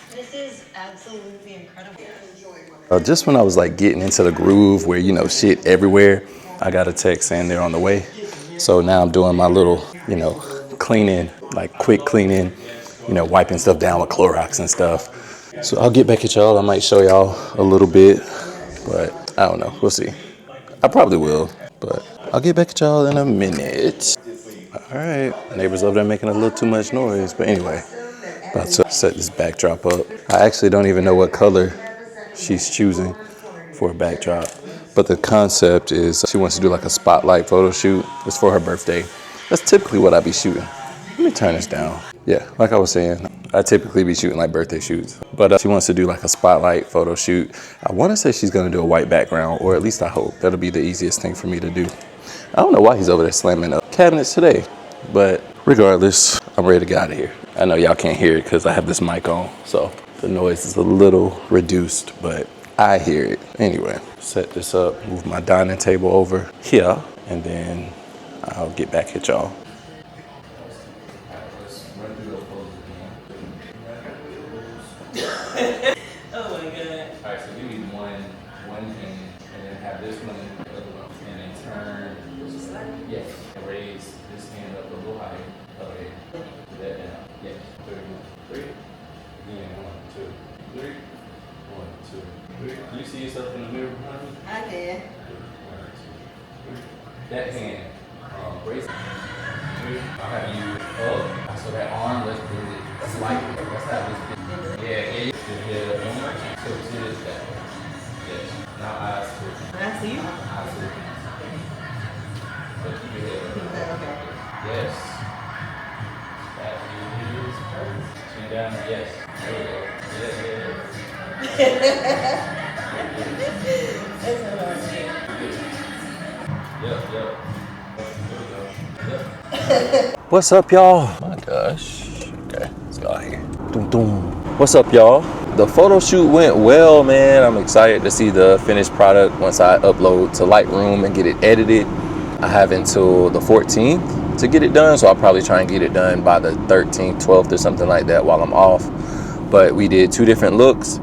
This is absolutely incredible. Just when I was like getting into the groove where, you know, shit everywhere, I got a text saying they're on the way. So now I'm doing my little, you know, cleaning, like quick cleaning, you know, wiping stuff down with Clorox and stuff. So I'll get back at y'all. I might show y'all a little bit, but I don't know. We'll see. I probably will, but I'll get back at y'all in a minute. All right. Neighbors over there making a little too much noise. But anyway, about to set this backdrop up. I actually don't even know what color she's choosing for a backdrop. But the concept is she wants to do like a spotlight photo shoot. It's for her birthday. That's typically what I be shooting. Let me turn this down. Yeah, like I was saying, I typically be shooting like birthday shoots, but she wants to do like a spotlight photo shoot. I want to say she's going to do a white background, or at least I hope. That'll be the easiest thing for me to do. I don't know why he's over there slamming up cabinets today, but regardless, I'm ready to get out of here. I know y'all can't hear it because I have this mic on, so the noise is a little reduced, but I hear it. Anyway, set this up, move my dining table over here, and then I'll get back at y'all. Oh my god. All right, so give me one hand, and then have this one, and then turn. Yes. Raise this hand up a little higher. Okay. Put that down. Yes. 3. Then 1, 2, 3. 1, 2, 3. Can you see yourself in the mirror behind me? I can. 1, 2, 3. That hand, raise. I'll have you up. So that arm, let's bring it slightly. Let's have this. Yeah. Yeah, one more time. So to this back. Yes. Now eyes to. Can I see you? Eyes to. So keep your head up. Okay. Yes. That is perfect. Chin down. Yes. There we go. That's so hard. Yep. There we go. Yep. What's up, y'all? Oh my gosh. Okay, let's go out here. Doom, doom. What's up, y'all? The photo shoot went well, man. I'm excited to see the finished product once I upload to Lightroom and get it edited. I have until the 14th to get it done, so I'll probably try and get it done by the 13th, 12th or something like that while I'm off. But we did 2 different looks.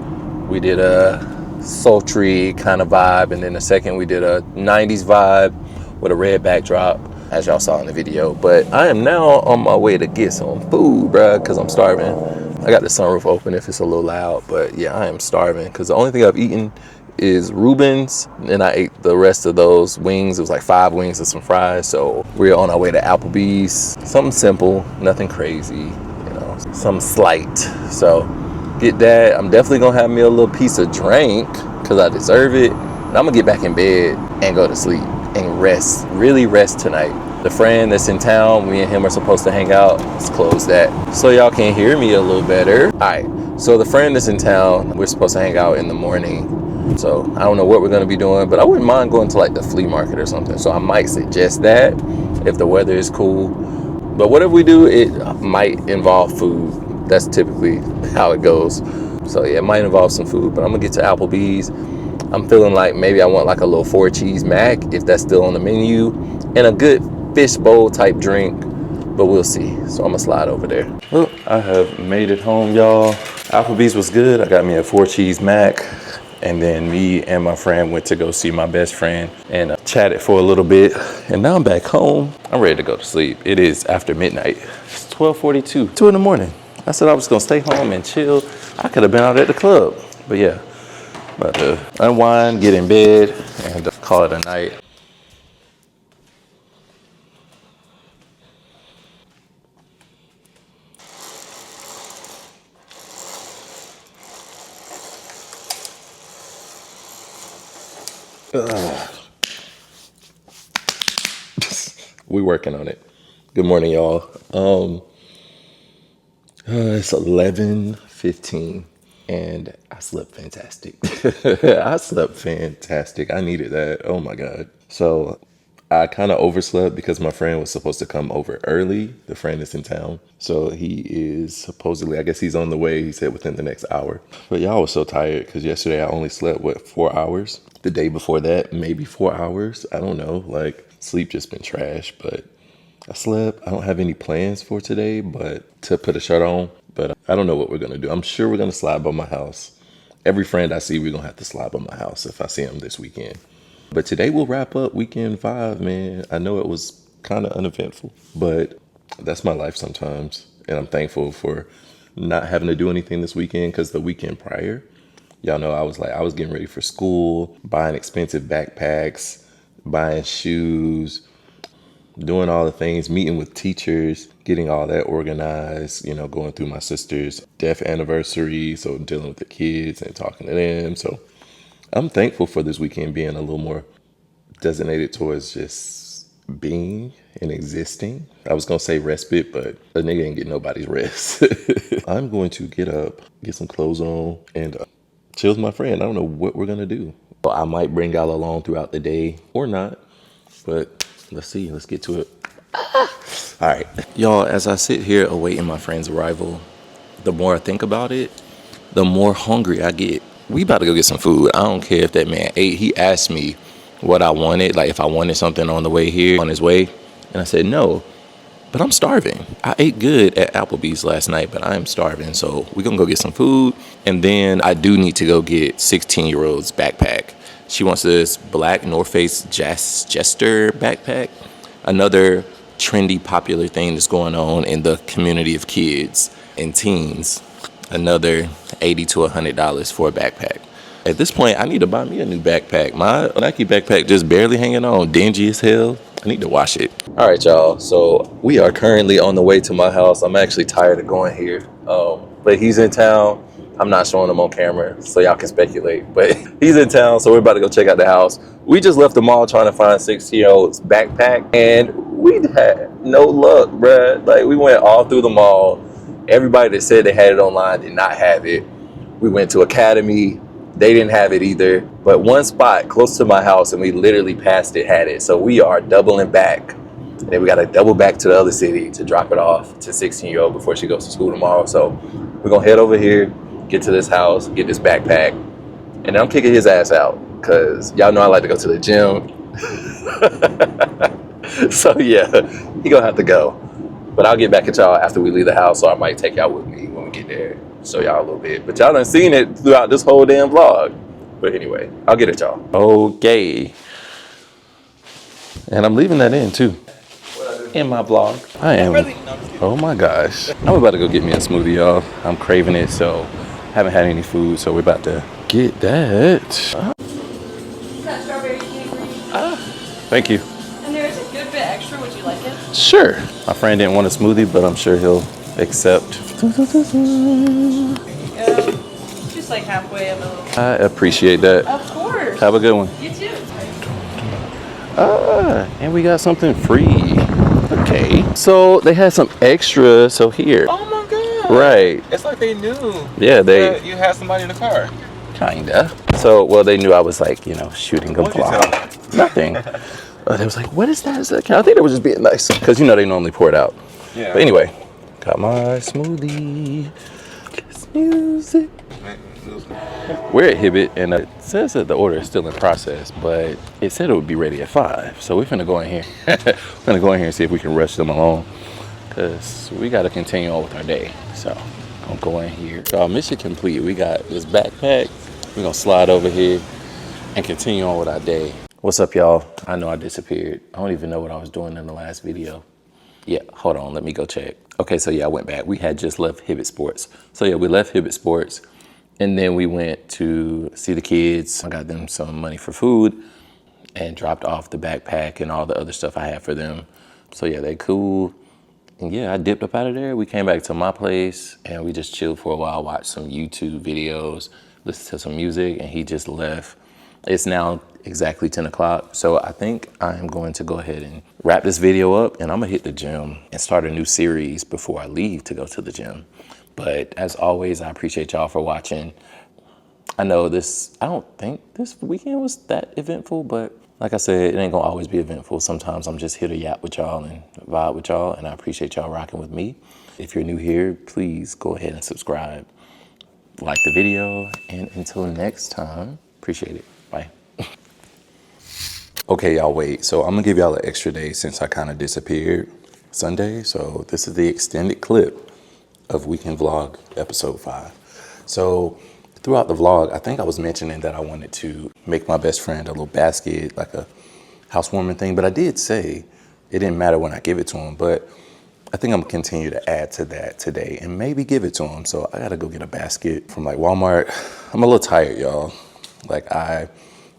We did a sultry kind of vibe, and then the second we did a 90s vibe with a red backdrop, as y'all saw in the video. But I am now on my way to get some food, bruh, because I'm starving. I got the sunroof open if it's a little loud, but yeah, I am starving because the only thing I've eaten is Reuben's, and I ate the rest of those wings. It was like 5 wings and some fries. So we're on our way to Applebee's. Something simple, nothing crazy, you know, some slight. So get that. I'm definitely gonna have me a little piece of drink because I deserve it. And I'm gonna get back in bed and go to sleep and rest, really rest tonight. The friend that's in town, me and him are supposed to hang out. Let's close that so y'all can hear me a little better. All right, so the friend that's in town, we're supposed to hang out in the morning. So I don't know what we're gonna be doing, but I wouldn't mind going to like the flea market or something. So I might suggest that if the weather is cool. But whatever we do, it might involve food. That's typically how it goes. So yeah, it might involve some food, but I'm gonna get to Applebee's. I'm feeling like maybe I want like a little 4 cheese mac if that's still on the menu, and a good fish bowl type drink, but we'll see. So I'm gonna slide over there. Well, I have made it home, y'all. Applebee's was good. I got me a 4 cheese mac, and then me and my friend went to go see my best friend and chatted for a little bit. And now I'm back home. I'm ready to go to sleep. It is after midnight. It's 12:42, 2 in the morning. I said I was gonna stay home and chill. I could have been out at the club, but yeah. About to unwind, get in bed, and call it a night. We working on it. Good morning, y'all. It's 11:15. And I slept fantastic. I slept fantastic. I needed that. Oh my God. So I kind of overslept because my friend was supposed to come over early. The friend is in town. So he is supposedly, I guess he's on the way. He said within the next hour. But y'all was so tired because yesterday I only slept, 4 hours? The day before that, maybe 4 hours. I don't know. Like sleep just been trash, but I slept. I don't have any plans for today, but to put a shirt on. But I don't know what we're going to do. I'm sure we're going to slide by my house. Every friend I see, we're going to have to slide by my house if I see them this weekend. But today we'll wrap up weekend 5, man. I know it was kind of uneventful, but that's my life sometimes. And I'm thankful for not having to do anything this weekend because the weekend prior, y'all know I was getting ready for school, buying expensive backpacks, buying shoes, doing all the things, meeting with teachers, getting all that organized, you know, going through my sister's death anniversary. So dealing with the kids and talking to them. So I'm thankful for this weekend being a little more designated towards just being and existing. I was gonna say respite, but a nigga ain't getting nobody's rest. I'm going to get up, get some clothes on, and chill with my friend. I don't know what we're gonna do. I might bring y'all along throughout the day or not, but let's see. Let's get to it. All right, y'all, as I sit here awaiting my friend's arrival, the more I think about it, the more hungry I get. We about to go get some food. I don't care if that man ate. He asked me what I wanted, like if I wanted something on the way here, on his way. And I said no, but I'm starving. I ate good at Applebee's last night, but I am starving. So we're going to go get some food. And then I do need to go get 16-year-old's backpack. She wants this black North Face Jester backpack. Another trendy, popular thing that's going on in the community of kids and teens. Another $80 to $100 for a backpack. At this point, I need to buy me a new backpack. My Nike backpack just barely hanging on, dingy as hell. I need to wash it. All right, y'all. So we are currently on the way to my house. I'm actually tired of going here, but he's in town. I'm not showing him on camera, so y'all can speculate. But he's in town, so we're about to go check out the house. We just left the mall trying to find 16-year-old's backpack, and we had no luck, bruh. Like, we went all through the mall. Everybody that said they had it online did not have it. We went to Academy. They didn't have it either. But one spot close to my house, and we literally passed it, had it. So we are doubling back. And then we got to double back to the other city to drop it off to 16-year-old before she goes to school tomorrow. So we're going to head over here, get to this house, get this backpack. And then I'm kicking his ass out because y'all know I like to go to the gym. So yeah, he going to have to go. But I'll get back at y'all after we leave the house, or I might take y'all with me when we get there. Show y'all a little bit. But y'all done seen it throughout this whole damn vlog. But anyway, I'll get at y'all. Okay. And I'm leaving that in too. In my vlog. I am. Oh my gosh. I'm about to go get me a smoothie, y'all. I'm craving it, so haven't had any food, so we're about to get that. Strawberry candy. Thank you. And there's a good bit extra. Would you like it? Sure. My friend didn't want a smoothie, but I'm sure he'll accept. Just like halfway a little. I appreciate that. Of course. Have a good one. You too. And we got something free. Okay. So they had some extra, so here. Oh my god. Right. It's like they knew. Yeah, that you had somebody in the car. Kinda. So, well, they knew I was like, shooting a What'd you vlog. tell Nothing. They was like, what is that? Is that? I think they were just being nice. Because, they normally pour it out. Yeah. But anyway, got my smoothie. Kiss music. We're at Hibbett, and it says that the order is still in process, but it said it would be ready at 5. So we're finna go in here. We're finna go in here and see if we can rush them along, because we got to continue on with our day. So I'm going here. So our mission complete. We got this backpack. We're gonna slide over here and continue on with our day. What's up, y'all? I know I disappeared. I don't even know what I was doing in the last video. Yeah, hold on, let me go check. Okay, so yeah, I went back. We had just left Hibbett Sports. So yeah, we left Hibbett Sports, and then we went to see the kids. I got them some money for food and dropped off the backpack and all the other stuff I had for them. So yeah, they cool. And yeah, I dipped up out of there. We came back to my place and we just chilled for a while, watched some YouTube videos, listened to some music, and he just left. It's now exactly 10 o'clock. So I think I'm going to go ahead and wrap this video up, and I'm gonna hit the gym and start a new series before I leave to go to the gym. But as always, I appreciate y'all for watching. I know I don't think this weekend was that eventful, but like I said, it ain't gonna always be eventful. Sometimes I'm just here to yap with y'all and vibe with y'all, and I appreciate y'all rocking with me. If you're new here, please go ahead and subscribe, like the video, and until next time, appreciate it. Bye. Okay, y'all, wait. So I'm gonna give y'all an extra day since I kind of disappeared Sunday. So this is the extended clip of Weekend Vlog episode 5. So throughout the vlog, I think I was mentioning that I wanted to make my best friend a little basket, like a housewarming thing. But I did say it didn't matter when I give it to him. But I think I'm gonna continue to add to that today and maybe give it to him. So I gotta go get a basket from like Walmart. I'm a little tired, y'all. Like, I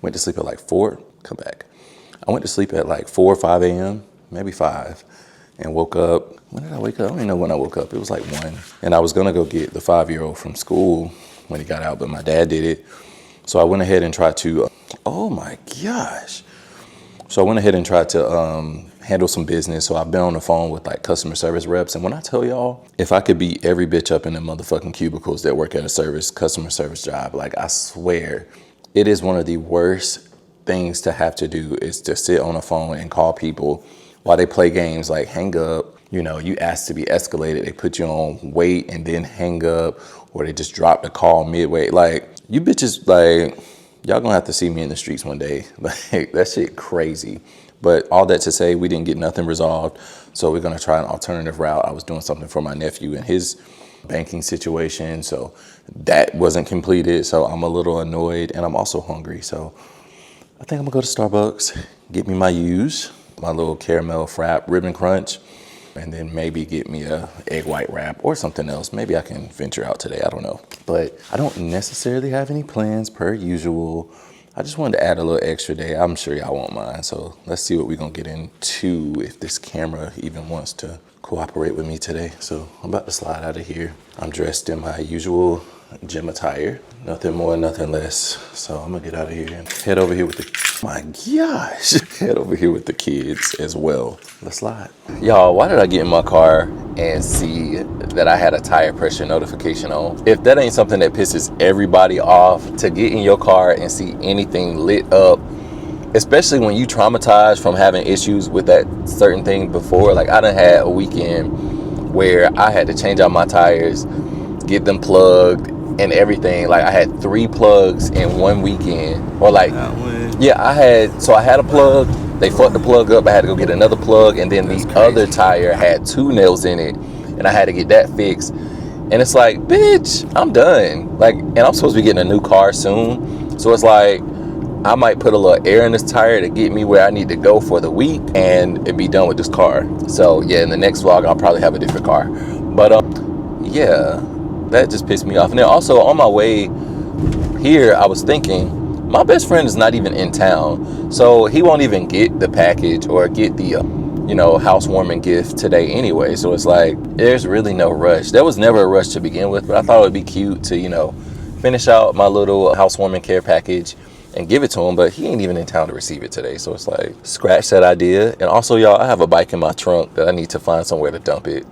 went to sleep at like 4, come back. I went to sleep at like 4 or 5 a.m., maybe 5, and woke up. When did I wake up? I don't even know when I woke up. It was like 1. And I was gonna go get the 5-year-old from school when he got out, but my dad did it. So I went ahead and tried to, oh my gosh. So I went ahead and tried to handle some business. So I've been on the phone with like customer service reps. And when I tell y'all, if I could beat every bitch up in the motherfucking cubicles that work at a customer service job, like I swear, it is one of the worst things to have to do is to sit on the phone and call people while they play games, like hang up. You know, you ask to be escalated, they put you on wait and then hang up, or they just drop the call midway. Like, you bitches, like, y'all gonna have to see me in the streets one day. Like, that shit crazy. But all that to say, we didn't get nothing resolved. So we're gonna try an alternative route. I was doing something for my nephew and his banking situation. So that wasn't completed. So I'm a little annoyed and I'm also hungry. So I think I'm gonna go to Starbucks, get me my U's, my little caramel frap ribbon crunch, and then maybe get me a egg white wrap or something else. Maybe I can venture out today, I don't know. But I don't necessarily have any plans per usual. I just wanted to add a little extra day. I'm sure y'all won't mind. So let's see what we're gonna get into, if this camera even wants to cooperate with me today. So I'm about to slide out of here. I'm dressed in my usual gym attire. Nothing more, nothing less. So I'm gonna get out of here and head over here with my gosh, head over here with the kids as well. Let's slide. Y'all, why did I get in my car and see that I had a tire pressure notification on? If that ain't something that pisses everybody off, to get in your car and see anything lit up, especially when you traumatized from having issues with that certain thing before. Like, I done had a weekend where I had to change out my tires, get them plugged and everything. Like, I had 3 plugs in one weekend. Or like, yeah, I had a plug, they fucked the plug up, I had to go get another plug, and then the other tire had 2 nails in it, and I had to get that fixed. And it's like, bitch, I'm done. Like, and I'm supposed to be getting a new car soon. So it's like, I might put a little air in this tire to get me where I need to go for the week and be done with this car. So yeah, in the next vlog, I'll probably have a different car. But yeah, that just pissed me off. And then also on my way here, I was thinking, my best friend is not even in town, so he won't even get the package or get the housewarming gift today anyway. So it's like, there's really no rush. There was never a rush to begin with, but I thought it would be cute to finish out my little housewarming care package and give it to him. But he ain't even in town to receive it today, so it's like, scratch that idea. And also, y'all, I have a bike in my trunk that I need to find somewhere to dump it.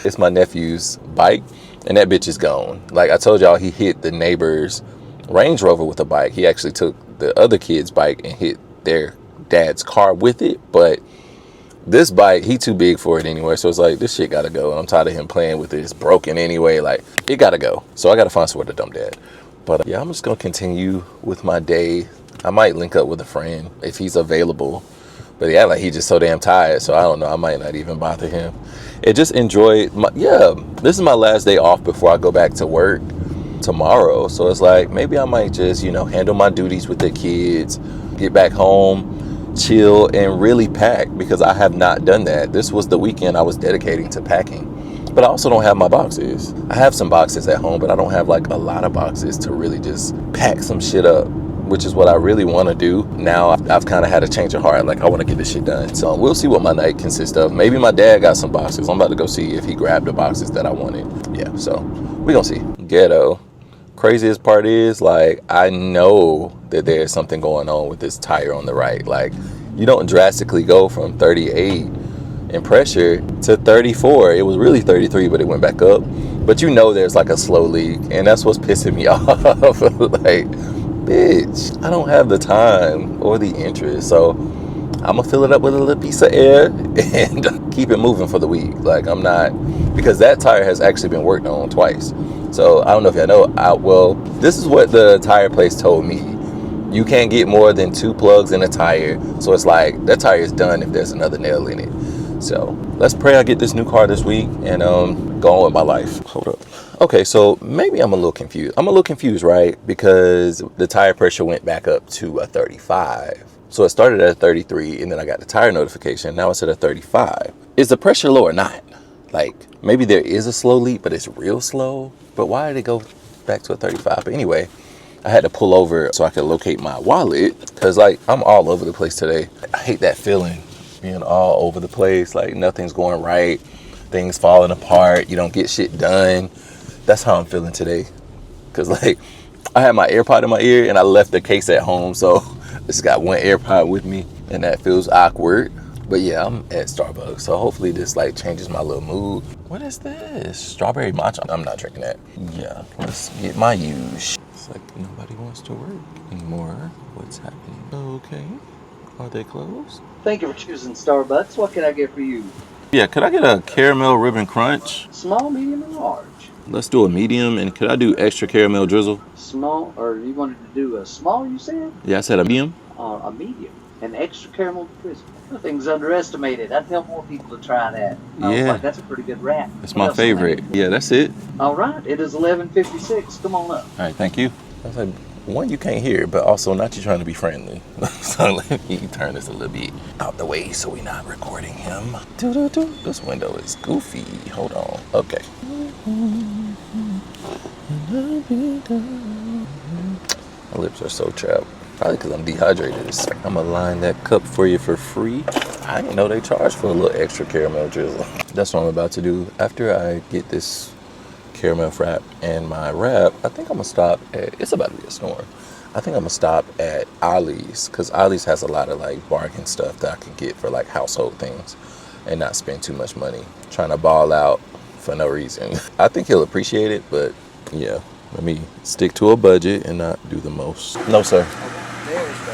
It's my nephew's bike, and that bitch is gone. Like I told y'all, he hit the neighbor's Range Rover with a bike. He actually took the other kid's bike and hit their dad's car with it. But this bike, he too big for it anyway. So it's like, this shit gotta go. And I'm tired of him playing with it. It's broken anyway. Like, it gotta go. So I gotta find somewhere to dump that. But yeah, I'm just gonna continue with my day. I might link up with a friend if he's available. But yeah, like, he's just so damn tired. So I don't know. I might not even bother him. It just enjoyed this is my last day off before I go back to work tomorrow. So it's like, maybe I might just handle my duties with the kids, get back home, chill, and really pack, because I have not done that. This was the weekend I was dedicating to packing. But I also don't have my boxes. I have some boxes at home, but I don't have like a lot of boxes to really just pack some shit up, which is what I really want to do. Now I've kind of had a change of heart. Like, I want to get this shit done. So we'll see what my night consists of. Maybe my dad got some boxes. I'm about to go see if he grabbed the boxes that I wanted. Yeah, so we gonna see. Ghetto. Craziest part is, like, I know that there's something going on with this tire on the right. Like, you don't drastically go from 38 in pressure to 34. It was really 33, but it went back up. But there's like a slow leak, and that's what's pissing me off. Like, bitch, I don't have the time or the interest. So I'm gonna fill it up with a little piece of air and keep it moving for the week. Like, I'm not, because that tire has actually been worked on twice. So I don't know if y'all know, this is what the tire place told me. You can't get more than 2 plugs in a tire. So it's like, that tire is done if there's another nail in it. So let's pray I get this new car this week and go on with my life. Hold up. Okay, so maybe I'm a little confused. I'm a little confused, right? Because the tire pressure went back up to a 35. So it started at a 33, and then I got the tire notification. Now it's at a 35. Is the pressure low or not? Like, maybe there is a slow leak, but it's real slow. But why did it go back to a 35? But anyway, I had to pull over so I could locate my wallet, because, like, I'm all over the place today. I hate that feeling, being all over the place. Like, nothing's going right. Things falling apart. You don't get shit done. That's how I'm feeling today. Because, like, I had my AirPod in my ear, and I left the case at home. So I just got one AirPod with me, and that feels awkward. But yeah, I'm at Starbucks, so hopefully this like changes my little mood. What is this? Strawberry matcha? I'm not drinking that. Yeah, let's get my use. It's like nobody wants to work anymore. What's happening? Okay, are they closed? Thank you for choosing Starbucks. What can I get for you? Yeah, could I get a caramel ribbon crunch? Small, medium, and large. Let's do a medium, and could I do extra caramel drizzle? Small, or you wanted to do a small, you said? Yeah, I said a medium. A medium. An extra caramel drizzle. Nothing's underestimated. I'd tell more people to try that. I was Yeah. like, that's a pretty good wrap. It's What my else favorite. is Yeah, that's it. there? All right, it is 11:56. Come on up. All right, thank you. I was like, one, you can't hear, but also not you trying to be friendly. So let me turn this a little bit out the way so we're not recording him. Doo-doo-doo. This window is goofy. Hold on. Okay. My lips are so chapped. Probably because I'm dehydrated. I'm gonna line that cup for you for free. I didn't know they charge for a little extra caramel drizzle. That's what I'm about to do. After I get this caramel frap and my wrap, I think I'm gonna stop at, it's about to be a storm. I think I'm gonna stop at Ollie's, because Ollie's has a lot of like bargain stuff that I can get for like household things and not spend too much money trying to ball out for no reason. I think he'll appreciate it, but yeah, let me stick to a budget and not do the most. No, sir.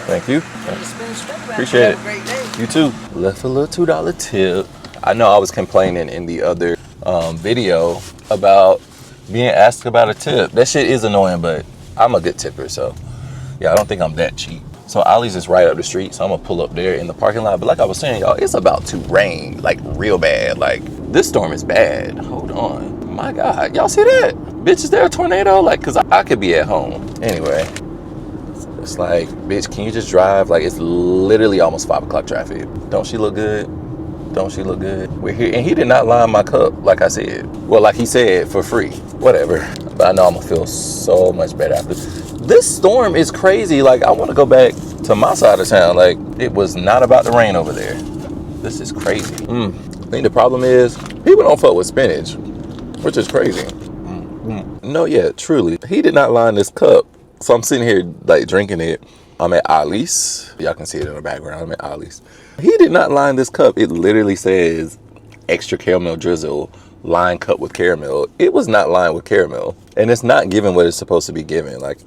Thank you. Appreciate it. You too. Left a little $2 tip. I know I was complaining in the other video about being asked about a tip. That shit is annoying, but I'm a good tipper, so yeah, I don't think I'm that cheap. So Ollie's is right up the street, so I'm gonna pull up there in the parking lot. But like I was saying, y'all, it's about to rain, like real bad. Like this storm is bad. Hold on, my God, y'all see that? Bitch, is there a tornado? Like, cause I could be at home. Anyway, it's like, bitch, can you just drive? Like, it's literally almost 5 o'clock traffic. Don't she look good? Don't she look good? We're here, and he did not line my cup, like I said. Well, like he said, for free, whatever. But I know I'm gonna feel so much better after. This storm is crazy. Like, I want to go back to my side of town. Like, it was not about to rain over there. This is crazy. I think the problem is people don't fuck with spinach, which is crazy. No, yeah, truly. He did not line this cup. So I'm sitting here like drinking it. I'm at Ollie's. Y'all can see it in the background. I'm at Ollie's. He did not line this cup. It literally says extra caramel drizzle, lined cup with caramel. It was not lined with caramel. And it's not giving what it's supposed to be giving. Like,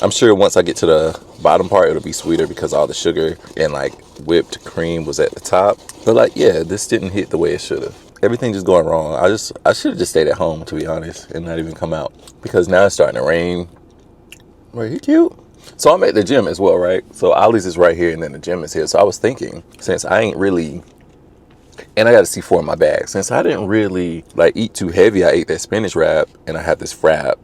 I'm sure once I get to the bottom part, it'll be sweeter because all the sugar and like whipped cream was at the top. But like, yeah, this didn't hit the way it should have. Everything just going wrong. I should have just stayed at home, to be honest, and not even come out. Because now it's starting to rain. Wait, he cute? So I'm at the gym as well, right? So Ollie's is right here and then the gym is here. So I was thinking, since I ain't really, and I got a C4 in my bag, since I didn't really like eat too heavy, I ate that spinach wrap and I had this frap.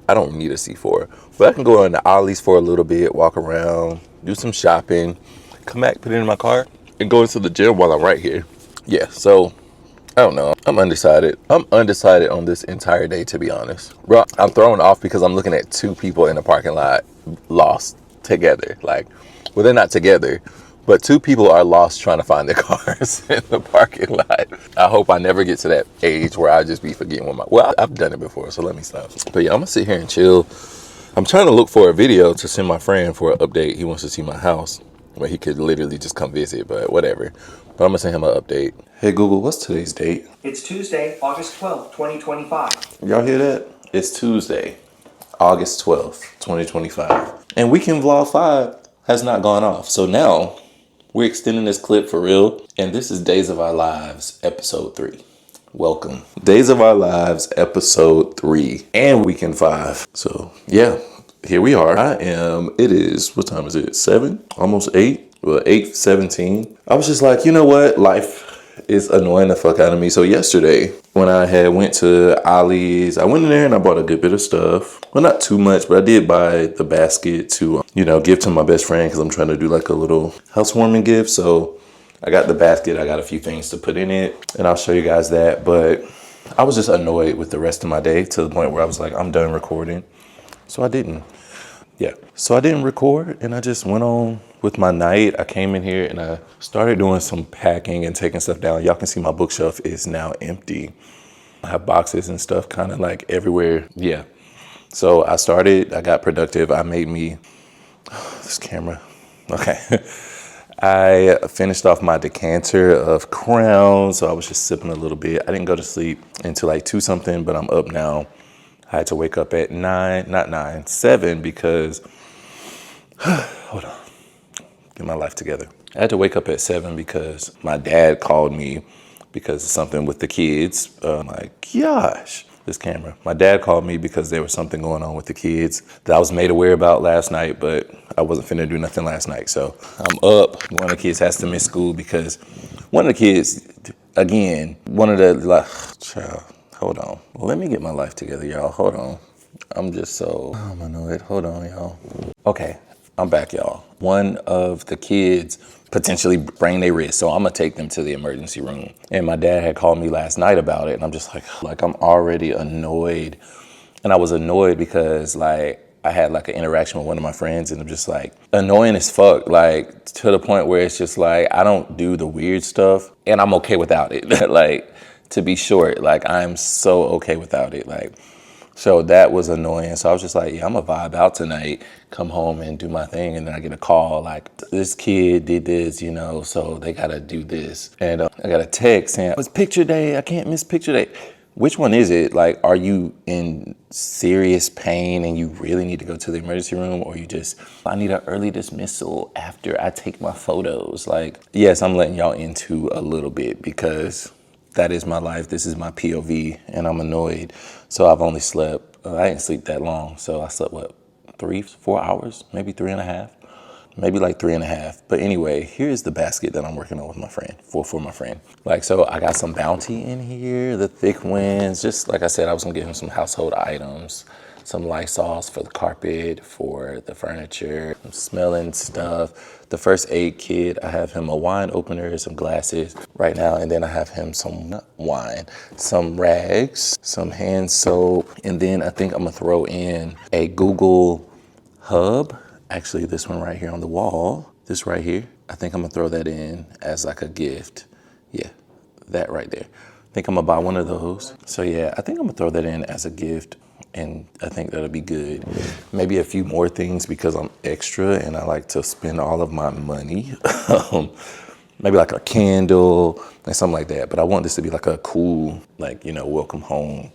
I don't need a C4, but I can go into Ollie's for a little bit, walk around, do some shopping, come back, put it in my car, and go into the gym while I'm right here. Yeah, so I don't know. I'm undecided. I'm undecided on this entire day, to be honest. Bro, I'm thrown off because I'm looking at 2 people in the parking lot lost together. Like, well, they're not together, but 2 people are lost trying to find their cars in the parking lot. I hope I never get to that age where I just be forgetting what well, I've done it before, so let me stop. But yeah, I'm gonna sit here and chill. I'm trying to look for a video to send my friend for an update. He wants to see my house where he could literally just come visit, but whatever. But I'm gonna send him an update. Hey Google, what's today's date? It's Tuesday, August 12th, 2025. Y'all hear that? It's Tuesday, August 12th, 2025. And Weekend Vlog 5 has not gone off. So now we're extending this clip for real. And this is Days of Our Lives, episode 3. Welcome. Days of Our Lives, episode 3 and Weekend 5. So yeah, here we are. It is, what time is it? 7? Almost 8? Well, 8:17. I was just like, you know what? Life is annoying the fuck out of me. So yesterday, when I had went to Ollie's, I went in there and I bought a good bit of stuff. Well, not too much, but I did buy the basket to, give to my best friend because I'm trying to do like a little housewarming gift. So I got the basket. I got a few things to put in it, and I'll show you guys that. But I was just annoyed with the rest of my day to the point where I was like, I'm done recording. So I didn't. Yeah. So I didn't record, and I just went on with my night. I came in here and I started doing some packing and taking stuff down. Y'all can see my bookshelf is now empty. I have boxes and stuff kind of like everywhere. Yeah. So I got productive. I made me, this camera. Okay. I finished off my decanter of Crown, so I was just sipping a little bit. I didn't go to sleep until like 2 something, but I'm up now. I had to wake up at 7 because, hold on, get my life together. I had to wake up at 7 because my dad called me because of something with the kids. My gosh, this camera. My dad called me because there was something going on with the kids that I was made aware about last night, but I wasn't finna do nothing last night. So I'm up. One of the kids has to miss school because one of the kids, again, one of the, like, child, hold on. Well, let me get my life together, y'all. Hold on. I'm just so, I'm annoyed. Hold on, y'all. Okay, I'm back, y'all. One of the kids potentially sprained their wrist, so I'm gonna take them to the emergency room. And my dad had called me last night about it, and I'm just like I'm already annoyed. And I was annoyed because like I had like an interaction with one of my friends, and I'm just like annoying as fuck, like to the point where it's just like I don't do the weird stuff, and I'm okay without it. Like, to be short, like I'm so okay without it, like. So that was annoying. So I was just like, yeah, I'm gonna vibe out tonight, come home and do my thing. And then I get a call like, this kid did this, you know, so they gotta do this. And I got a text saying, it's picture day, I can't miss picture day. Which one is it? Like, are you in serious pain and you really need to go to the emergency room? Or you just, I need an early dismissal after I take my photos? Like, yes, I'm letting y'all into a little bit because that is my life. This is my POV, and I'm annoyed. So I've only slept, I didn't sleep that long. So I slept, what, 3-4 hours, maybe 3.5, maybe like 3.5. But anyway, here's the basket that I'm working on with my friend, for my friend. Like, so I got some Bounty in here, the thick winds. Just like I said, I was gonna get him some household items, some Lysols for the carpet, for the furniture, some smelling stuff. The first aid kit, I have him a wine opener, some glasses right now, and then I have him some wine, some rags, some hand soap, and then I think I'm gonna throw in a Google Hub. Actually, this one right here on the wall, this right here, I think I'm gonna throw that in as like a gift. Yeah, that right there. I think I'm gonna buy one of those. So yeah, I think I'm gonna throw that in as a gift, and I think that'll be good. Maybe a few more things because I'm extra and I like to spend all of my money. Maybe like a candle and something like that. But I want this to be like a cool, like, you know, welcome home,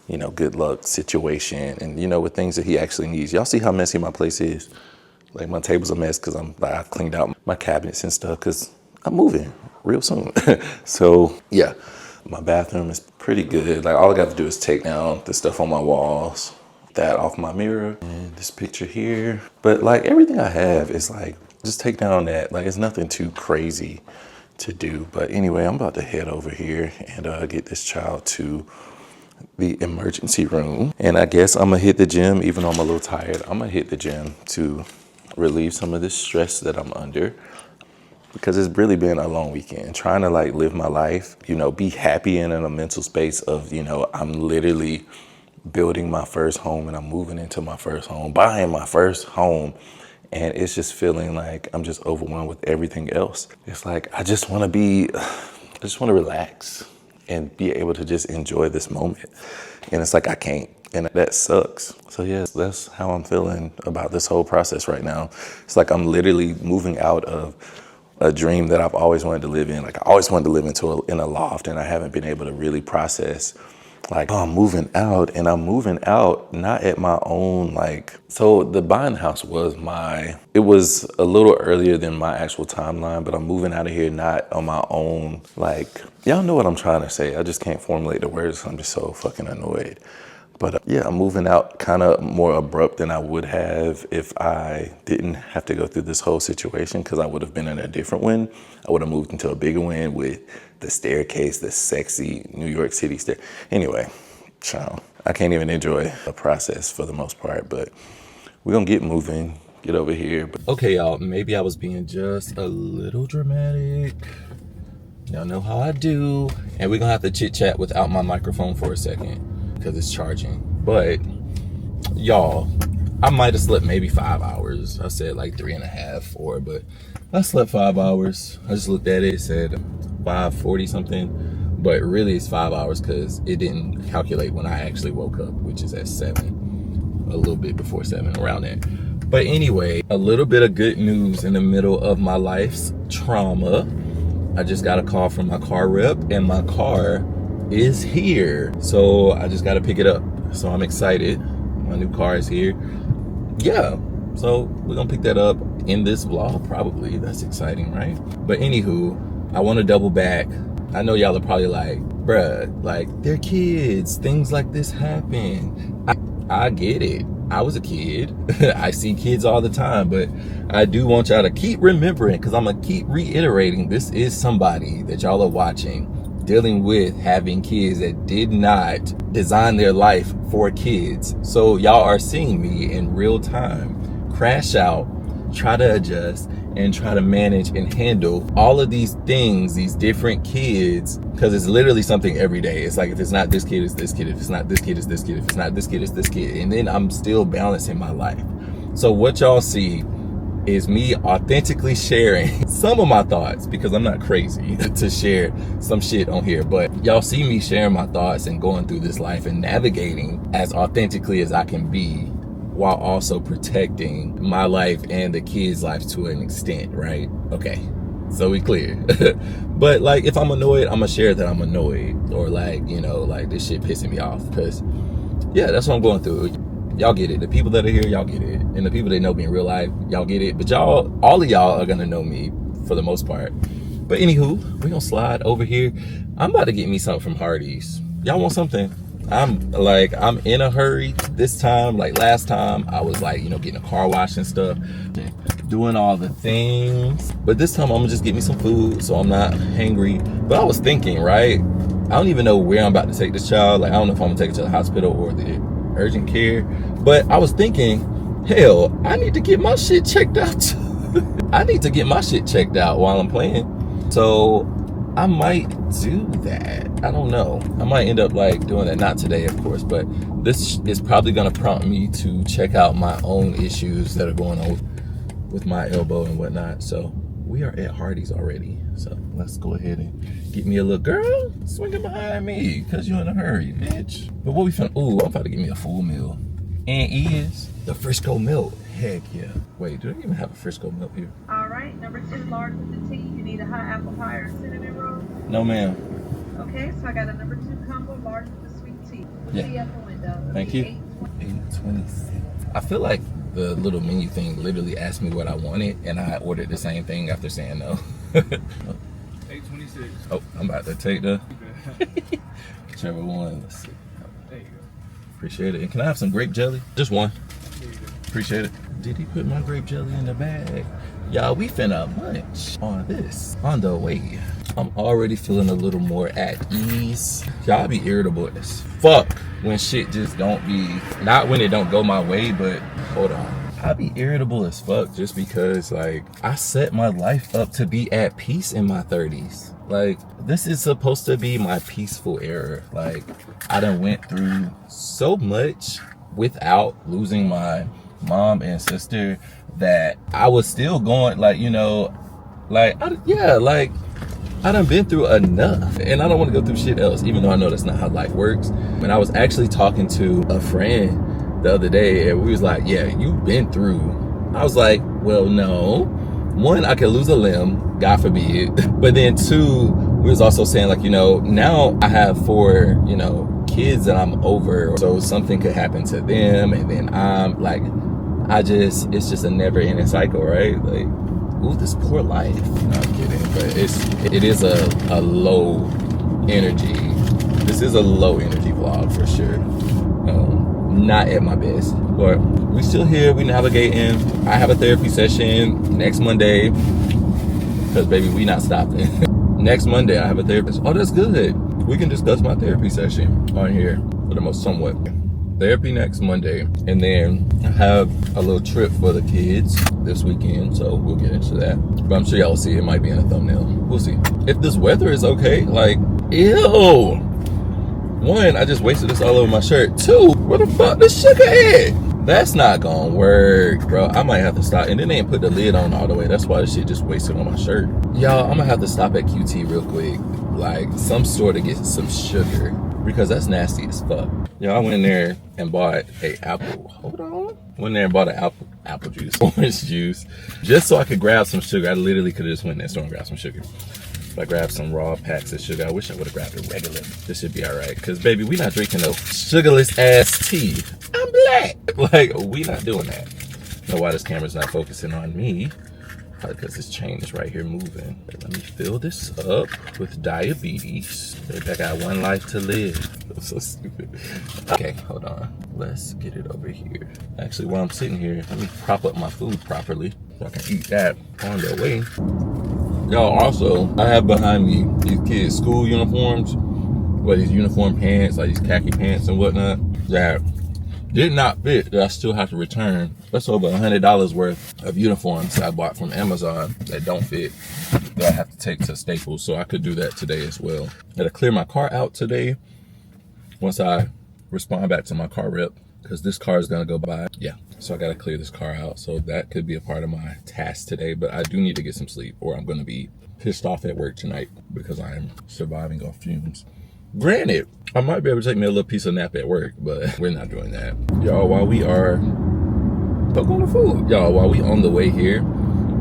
you know, good luck situation. And, you know, with things that he actually needs. Y'all see how messy my place is? Like, my table's a mess because I've cleaned out my cabinets and stuff because I'm moving real soon. So yeah, my bathroom is pretty good. Like, all I got to do is take down the stuff on my walls, that off my mirror, and this picture here. But like, everything I have is like, just take down that. Like, it's nothing too crazy to do. But anyway, I'm about to head over here and get this child to the emergency room. And I guess I'm gonna hit the gym, even though I'm a little tired. I'm gonna hit the gym to relieve some of this stress that I'm under, because it's really been a long weekend trying to like live my life, you know, be happy and in a mental space of, you know, I'm literally building my first home and I'm moving into my first home, buying my first home. And it's just feeling like I'm just overwhelmed with everything else. It's like, I just want to relax and be able to just enjoy this moment. And it's like, I can't, and that sucks. So yeah, that's how I'm feeling about this whole process right now. It's like I'm literally moving out of a dream that I've always wanted to live in. Like, I always wanted to live in a loft, and I haven't been able to really process, like, oh, I'm moving out, and I'm moving out not at my own, like, so the buying the house was it was a little earlier than my actual timeline, but I'm moving out of here not on my own, like, y'all know what I'm trying to say. I just can't formulate the words. I'm just so fucking annoyed. But yeah, I'm moving out kind of more abrupt than I would have if I didn't have to go through this whole situation, because I would have been in a different one. I would have moved into a bigger one with the staircase, the sexy New York City stair. Anyway, child, I can't even enjoy the process for the most part, but we're gonna get moving, get over here. Okay, y'all, maybe I was being just a little dramatic. Y'all know how I do. And we're gonna have to chit chat without my microphone for a second, because it's charging. But y'all, I might have slept maybe 5 hours. I said like 3.5, 4, but I slept 5 hours. I just looked at it, it said 5:40 something, but really it's 5 hours because it didn't calculate when I actually woke up, which is at 7, a little bit before 7, around there. But anyway, a little bit of good news in the middle of my life's trauma. I just got a call from my car rep and my car is here. So I just got to pick it up. So I'm excited. My new car is here. Yeah. So we're going to pick that up in this vlog probably. That's exciting, right? But anywho, I want to double back. I know y'all are probably like, bruh, like they're kids. Things like this happen. I get it. I was a kid. I see kids all the time, but I do want y'all to keep remembering, because I'm going to keep reiterating, this is somebody that y'all are watching dealing with having kids that did not design their life for kids. So y'all are seeing me in real time crash out, try to adjust, and try to manage and handle all of these things, these different kids, because it's literally something every day. It's like, if it's not this kid, it's this kid. If it's not this kid, it's this kid. If it's not this kid, it's this kid. And then I'm still balancing my life. So what y'all see is me authentically sharing some of my thoughts, because I'm not crazy to share some shit on here, but y'all see me sharing my thoughts and going through this life and navigating as authentically as I can be, while also protecting my life and the kids' life to an extent, right? Okay, so we clear. But like, if I'm annoyed, I'm gonna share that I'm annoyed, or like, you know, like this shit pissing me off, because yeah, that's what I'm going through. Y'all get it. The people that are here, y'all get it. And the people that know me in real life, y'all get it. But y'all, all of y'all are gonna know me for the most part. But anywho, we're gonna slide over here. I'm about to get me something from Hardee's. Y'all want something? I'm in a hurry this time. Like last time, I was like, you know, getting a car wash and stuff, doing all the things. But this time, I'm gonna just get me some food so I'm not hangry. But I was thinking, right? I don't even know where I'm about to take this child. Like, I don't know if I'm gonna take it to the hospital or the urgent care. But I was thinking, hell, I need to get my shit checked out. I need to get my shit checked out while I'm playing. So I might do that. I don't know. I might end up like doing that. Not today, of course, but this is probably gonna prompt me to check out my own issues that are going on with my elbow and whatnot. So we are at Hardee's already. So let's go ahead and get me a little girl swinging behind me, because you're in a hurry, bitch. But what we finna, ooh, I'm about to get me a full meal. And is the Frisco milk. Heck yeah. Wait, do they even have a Frisco milk here? All right, number 2, large with the tea. You need a hot apple pie or cinnamon roll? No, ma'am. Okay, so I got a number 2 combo, large with the sweet tea. We'll Yeah. see you at the window. Thank you. 826. I feel like the little menu thing literally asked me what I wanted, and I ordered the same thing after saying no. 826. Oh, I'm about to take the whichever one. Let's see. There you go. Appreciate it. And can I have some grape jelly? Just one. Appreciate it. Did he put my grape jelly in the bag? Y'all, we finna munch on this on the way. I'm already feeling a little more at ease. Y'all be irritable as fuck when shit just don't be, not when it don't go my way, but hold on. I be irritable as fuck just because like I set my life up to be at peace in my 30s. Like, this is supposed to be my peaceful era. Like, I done went through so much without losing my mom and sister that I was still going, like, you know, like, I done been through enough, and I don't want to go through shit else, even though I know that's not how life works. And I was actually talking to a friend the other day, and we was like, yeah, you've been through. I was like, well, no. One, I could lose a limb, God forbid. But then 2, we was also saying, like, you know, now I have 4, you know, kids that I'm over, so something could happen to them, and then I'm like, it's just a never ending cycle, right? Like, ooh, this poor life. No, I'm kidding, but it is a low energy. This is a low energy vlog for sure. Not at my best, but we still here. We navigating. I have a therapy session next Monday, because baby, we not stopping. Next Monday, I have a therapist. Oh, that's good. We can discuss my therapy session on here for the most somewhat. Therapy next Monday, and then I have a little trip for the kids this weekend, so we'll get into that. But I'm sure y'all will see. It might be in a thumbnail. We'll see. If this weather is okay, like, ew. 1, I just wasted this all over my shirt. 2, where the fuck this sugar at? That's not gonna work, bro. I might have to stop. And then they ain't put the lid on all the way. That's why this shit just wasted on my shirt. Y'all, I'm gonna have to stop at QT real quick. Like, some store to get some sugar, because that's nasty as fuck. Y'all, I went in there and bought a apple. Hold on. Went in there and bought an apple. apple juice, orange juice, just so I could grab some sugar. I literally could have just went in that store and grabbed some sugar. But I grabbed some raw packs of sugar. I wish I would have grabbed it regular. This should be all right. Because, baby, we not drinking no sugarless ass tea. I'm black. Like, we not doing that. I don't know why this camera's not focusing on me. Probably because this chain is right here moving. Let me fill this up with diabetes. Baby, I got one life to live. I'm so stupid. Okay, hold on. Let's get it over here. Actually, while I'm sitting here, let me prop up my food properly so I can eat that on the way. Y'all, also, I have behind me these kids' school uniforms, well, these uniform pants, like these khaki pants and whatnot, that did not fit, that I still have to return. That's over $100 worth of uniforms that I bought from Amazon that don't fit, that I have to take to Staples. So I could do that today as well. I gotta clear my car out today once I respond back to my car rep, because this car is gonna go by. Yeah, so I gotta clear this car out. So that could be a part of my task today, but I do need to get some sleep or I'm gonna be pissed off at work tonight because I am surviving off fumes. Granted, I might be able to take me a little piece of nap at work, but we're not doing that. Y'all, while we are on the food, y'all, while we on the way here,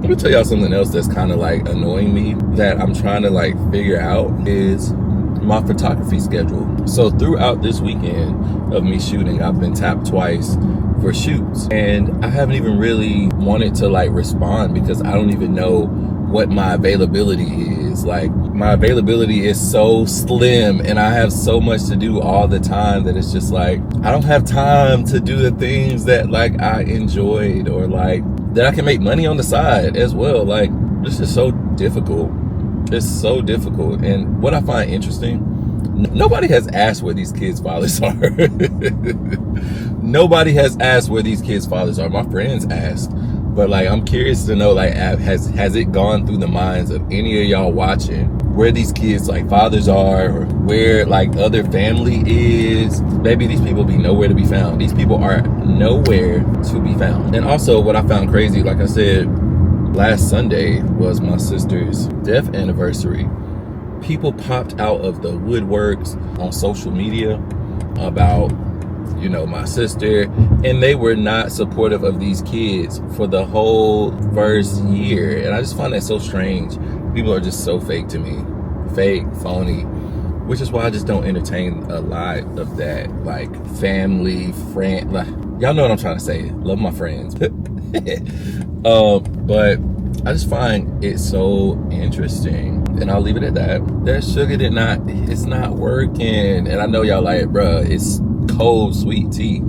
let me tell y'all something else that's kind of like annoying me that I'm trying to like figure out is my photography schedule. So throughout this weekend of me shooting, I've been tapped twice for shoots, and I haven't even really wanted to like respond because I don't even know what my availability is. Like, my availability is so slim and I have so much to do all the time that it's just like I don't have time to do the things that like I enjoyed or like that I can make money on the side as well. Like, this is so difficult. It's so difficult. And what I find interesting, nobody has asked where these kids' fathers are. Nobody has asked where these kids' fathers are. My friends asked. But like, I'm curious to know, like, has it gone through the minds of any of y'all watching where these kids' like fathers are, or where like other family is? Baby, these people be nowhere to be found. These people are nowhere to be found. And also, what I found crazy, like I said, last Sunday was my sister's death anniversary. People popped out of the woodworks on social media about, you know, my sister, and they were not supportive of these kids for the whole first year. And I just find that so strange. People are just so fake to me. Fake, phony, which is why I just don't entertain a lot of that, like family, friend, like, y'all know what I'm trying to say. Love my friends. But I just find it so interesting, and I'll leave it at that. That sugar it's not working. And I know y'all like, bruh, it's cold sweet tea.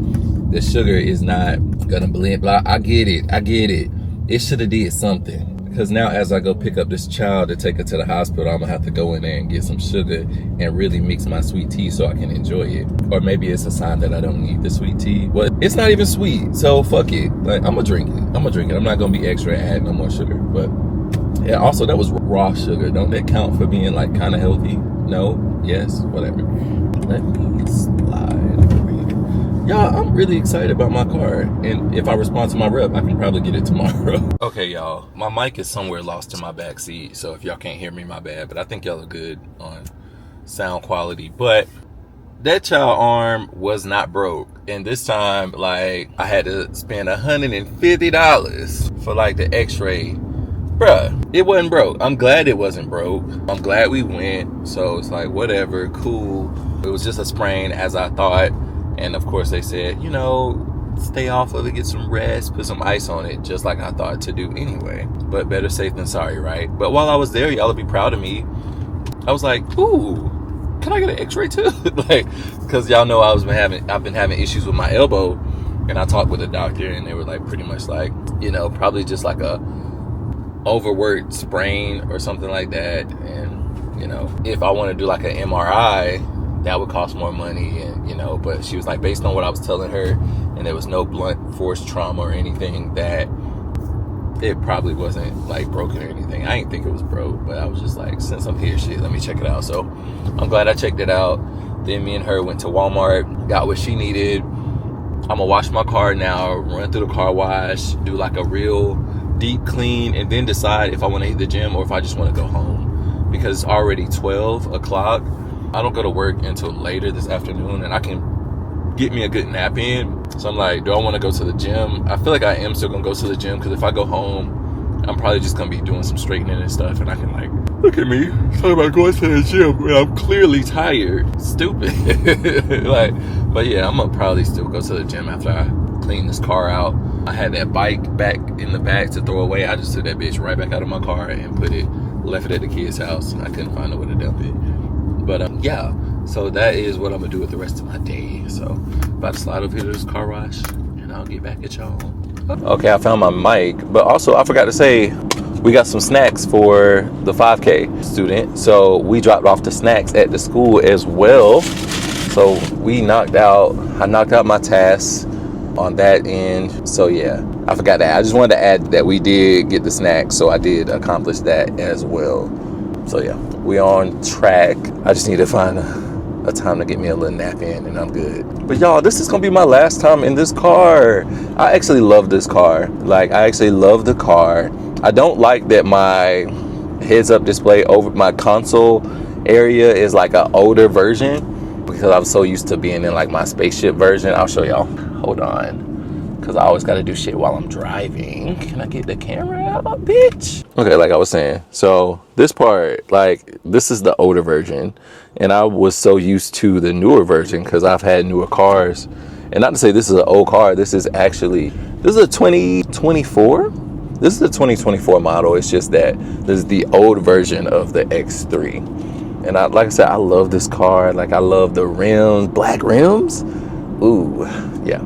The sugar is not gonna blend. Blah. I get it. It should have did something. Because now as I go pick up this child to take her to the hospital, I'm gonna have to go in there and get some sugar and really mix my sweet tea so I can enjoy it. Or maybe it's a sign that I don't need the sweet tea. But it's not even sweet, so fuck it. Like, I'm gonna drink it. I'm not gonna be extra and add no more sugar. But yeah, also that was raw sugar. Don't that count for being like kind of healthy? No? Yes? Whatever. Let me slide over here. Y'all, I'm really excited about my car. And if I respond to my rep, I can probably get it tomorrow. Okay, y'all, my mic is somewhere lost in my back seat. So if y'all can't hear me, my bad. But I think y'all are good on sound quality. But that child arm was not broke. And this time, like, I had to spend $150 for like the x-ray. Bruh, it wasn't broke. I'm glad it wasn't broke. I'm glad we went. So it's like, whatever, cool. It was just a sprain, as I thought. And of course they said, you know, stay off of it, get some rest, put some ice on it, just like I thought to do anyway. But better safe than sorry, right? But while I was there, y'all will be proud of me. I was like, ooh, can I get an x-ray too? Like, because y'all know I've been having issues with my elbow. And I talked with a doctor and they were like, pretty much like, you know, probably just like a overworked sprain or something like that. And, you know, if I want to do like an MRI, that would cost more money. And, you know, but she was like, based on what I was telling her, and there was no blunt force trauma or anything, that it probably wasn't like broken or anything. I didn't think it was broke, but I was just like, since I'm here, shit, let me check it out. So I'm glad I checked it out. Then me and her went to Walmart, got what she needed. I'm gonna wash my car now, run through the car wash, do like a real deep clean, and then decide if I want to hit the gym or if I just want to go home, because it's already 12 o'clock. I don't go to work until later this afternoon, and I can get me a good nap in. So I'm like, do I want to go to the gym? I feel like I am still gonna go to the gym, because if I go home, I'm probably just gonna be doing some straightening and stuff, and I can like, look at me talking about going to the gym when I'm clearly tired, stupid. Like, but yeah, I'm gonna probably still go to the gym after I clean this car out. I had that bike back in the back to throw away. I just took that bitch right back out of my car and left it at the kid's house. I couldn't find nowhere to dump it. But yeah, so that is what I'm gonna do with the rest of my day. So about to slide over here to this car wash, and I'll get back at y'all. Okay, I found my mic, but also I forgot to say, we got some snacks for the 5K student. So we dropped off the snacks at the school as well. So I knocked out my tasks on that end. So yeah, I forgot that. I just wanted to add that we did get the snacks, so I did accomplish that as well. So yeah, we on track. I just need to find a time to get me a little nap in, and I'm good. But y'all, this is gonna be my last time in this car. I actually love this car. Like, I actually love the car. I don't like that my heads-up display over my console area is like an older version, because I'm so used to being in like my spaceship version. I'll show y'all. Hold on, because I always got to do shit while I'm driving. Can I get the camera out, bitch? Okay, like I was saying, so this part, like, this is the older version, and I was so used to the newer version because I've had newer cars. And not to say this is an old car, this is a 2024. This is a 2024 model. It's just that this is the old version of the X3. And like I said, I love this car. Like, I love the rims, black rims. Ooh, yeah.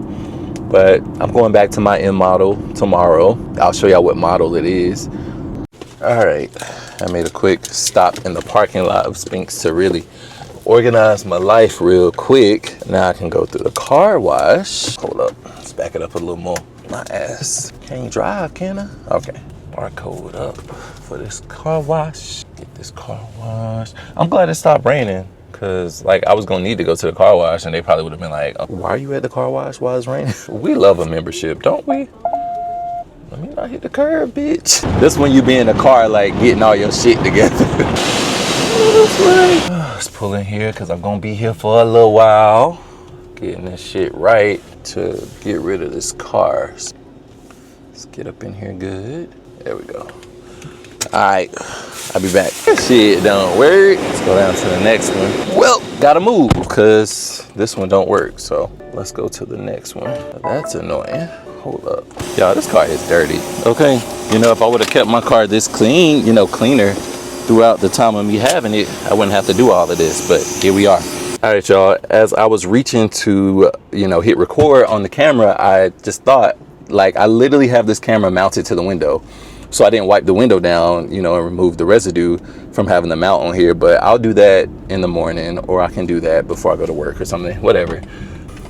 But I'm going back to my M model tomorrow. I'll show y'all what model it is. All right, I made a quick stop in the parking lot of Spinks to really organize my life real quick. Now I can go through the car wash. Hold up, let's back it up a little more. My ass can't drive, can I? Okay, barcode up for this car wash. Get this car wash. I'm glad it stopped raining, because like I was gonna need to go to the car wash, and they probably would have been like, oh, why are you at the car wash while it's raining? We love a membership, don't we? Let me not hit the curb, bitch. This when you be in the car, like, getting all your shit together. Let's pull in here, because I'm gonna be here for a little while, getting this shit right to get rid of this car. Let's get up in here good. There we go. All right, I'll be back. That shit don't work. Let's go down to the next one. Well, gotta move, because this one don't work. So let's go to the next one. That's annoying. Hold up. Y'all, this car is dirty, okay? You know, if I would have kept my car this clean, you know, cleaner throughout the time of me having it, I wouldn't have to do all of this, but here we are. All right, y'all, as I was reaching to, you know, hit record on the camera, I just thought, like, I literally have this camera mounted to the window. So I didn't wipe the window down, you know, and remove the residue from having the mount on here, but I'll do that in the morning, or I can do that before I go to work or something, whatever.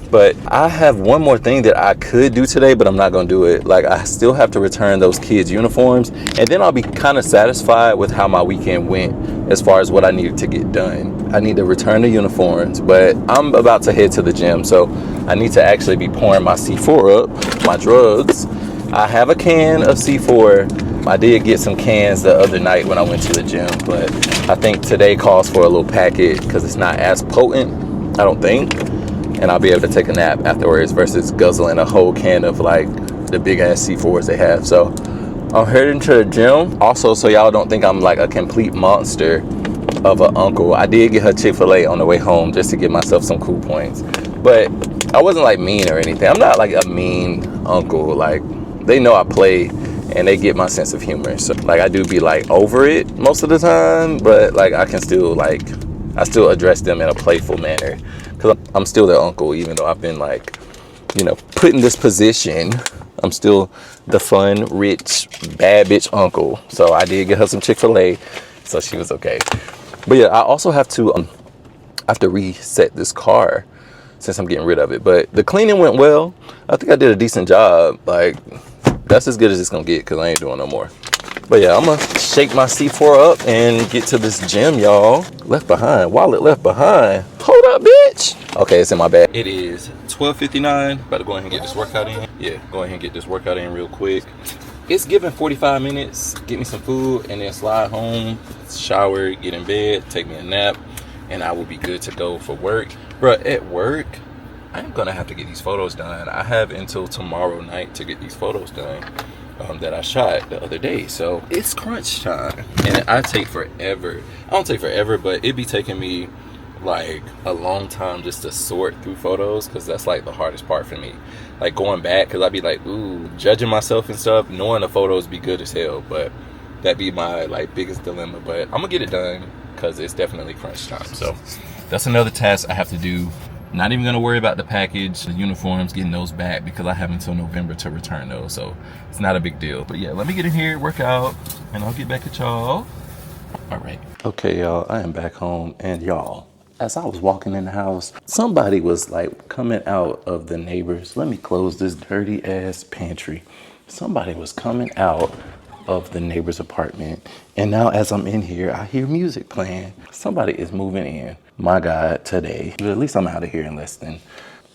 But I have one more thing that I could do today, but I'm not gonna do it. Like, I still have to return those kids' uniforms, and then I'll be kind of satisfied with how my weekend went as far as what I needed to get done. I need to return the uniforms, but I'm about to head to the gym, so I need to actually be pouring my C4 up, my drugs. I have a can of C4. I did get some cans the other night when I went to the gym, but I think today calls for a little packet because it's not as potent, I don't think. And I'll be able to take a nap afterwards versus guzzling a whole can of like the big ass C4s they have. So I'm heading to the gym. Also, so y'all don't think I'm like a complete monster of an uncle, I did get her Chick-fil-A on the way home just to give myself some cool points. But I wasn't like mean or anything. I'm not like a mean uncle. Like, they know I play and they get my sense of humor. So like, I do be like over it most of the time, but like I can still like, I still address them in a playful manner. Because I'm still their uncle, even though I've been like, you know, put in this position. I'm still the fun, rich, bad bitch uncle. So I did get her some Chick-fil-A, so she was okay. But yeah, I also have to reset this car since I'm getting rid of it. But the cleaning went well. I think I did a decent job. Like, that's as good as it's gonna get, because I ain't doing no more. But yeah, I'm gonna shake my C4 up and get to this gym, y'all. Left behind, wallet left behind. Hold up, bitch. Okay, it's in my bag. It is 12:59. About to go ahead and get this workout in. Yeah, go ahead and get this workout in real quick. It's given 45 minutes. Get me some food and then slide home, shower, get in bed, take me a nap, and I will be good to go for work. Bruh, at work, I am gonna have to get these photos done. I have until tomorrow night to get these photos done that I shot the other day. So it's crunch time, and I take forever. I don't take forever, but it be taking me like a long time just to sort through photos, because that's like the hardest part for me. Like going back, because I'd be like, ooh, judging myself and stuff, knowing the photos be good as hell, but that'd be my like biggest dilemma. But I'm gonna get it done because it's definitely crunch time. So that's another task I have to do. Not even gonna worry about the package, the uniforms, getting those back, because I have until November to return those, so it's not a big deal. But yeah, let me get in here, work out, and I'll get back at y'all. All right. Okay, y'all, I am back home, and y'all, as I was walking in the house, somebody was like coming out of the neighbors. Let me close this dirty ass pantry. Somebody was coming out of the neighbor's apartment, and now as I'm in here, I hear music playing. Somebody is moving in. My God, today. But at least I'm out of here in less than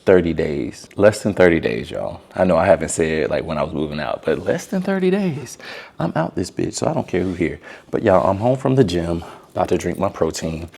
30 days. Less than 30 days, y'all. I know I haven't said like when I was moving out, but less than 30 days. I'm out this bitch, so I don't care who here. But y'all, I'm home from the gym, about to drink my protein.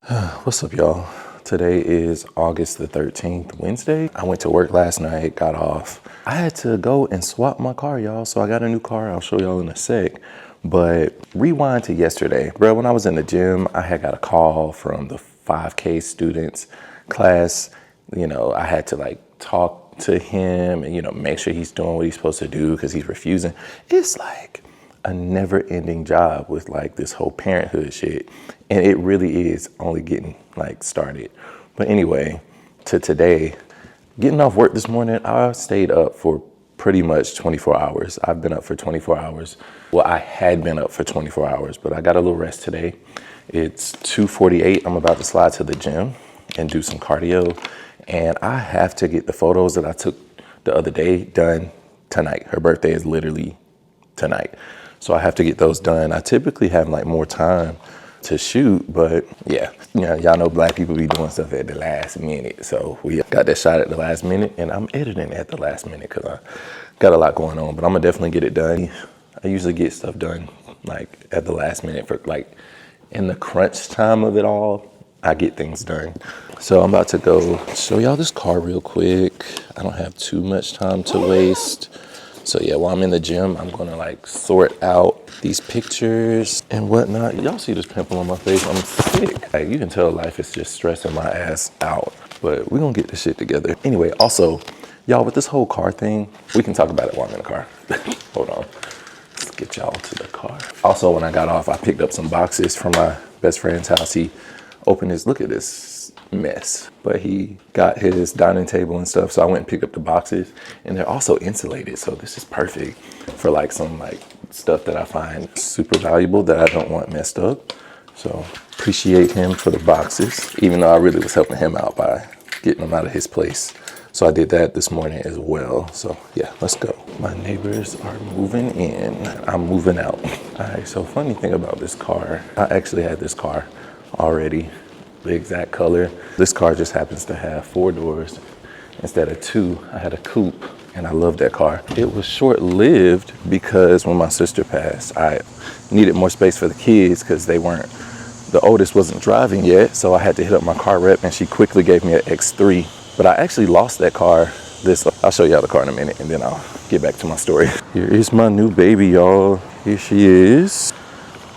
What's up, y'all? Today is August the 13th, Wednesday. I went to work last night, got off. I had to go and swap my car, y'all. So I got a new car. I'll show y'all in a sec. But rewind to yesterday. Bro, when I was in the gym, I had got a call from the 5K students class. You know, I had to like talk to him and, you know, make sure he's doing what he's supposed to do because he's refusing. It's like a never ending job with like this whole parenthood shit. And it really is only getting like started. But anyway, to today, getting off work this morning, I stayed up for pretty much 24 hours. I've been up for 24 hours. Well, I had been up for 24 hours, but I got a little rest today. It's 2:48. I'm about to slide to the gym and do some cardio. And I have to get the photos that I took the other day done tonight. Her birthday is literally tonight. So I have to get those done. I typically have like more time to shoot, but yeah, you know, y'all know black people be doing stuff at the last minute. So we got that shot at the last minute, and I'm editing at the last minute because I got a lot going on, but I'm gonna definitely get it done. I usually get stuff done like at the last minute for like in the crunch time of it all. I get things done. So I'm about to go show y'all this car real quick. I don't have too much time to waste. So yeah, while I'm in the gym, I'm gonna like sort out these pictures and whatnot. Y'all see this pimple on my face? I'm sick. Like, you can tell life is just stressing my ass out, but we're gonna get this shit together. Anyway, also, y'all, with this whole car thing, we can talk about it while I'm in the car. Hold on, let's get y'all to the car. Also, when I got off, I picked up some boxes from my best friend's house. He opened his, look at this mess, but he got his dining table and stuff, so I went and picked up the boxes, and they're also insulated, so this is perfect for like some like stuff that I find super valuable that I don't want messed up. So appreciate him for the boxes, even though I really was helping him out by getting them out of his place. So I did that this morning as well. So yeah, let's go. My neighbors are moving in, I'm moving out. All right, so funny thing about this car, I actually had this car already, the exact color. This car just happens to have 4 doors instead of 2. I had a coupe, and I love that car. It was short-lived because when my sister passed, I needed more space for the kids because the oldest wasn't driving yet, so I had to hit up my car rep, and she quickly gave me an X3. But I actually lost that car. I'll show y'all the car in a minute, and then I'll get back to my story. Here is my new baby, y'all. Here she is.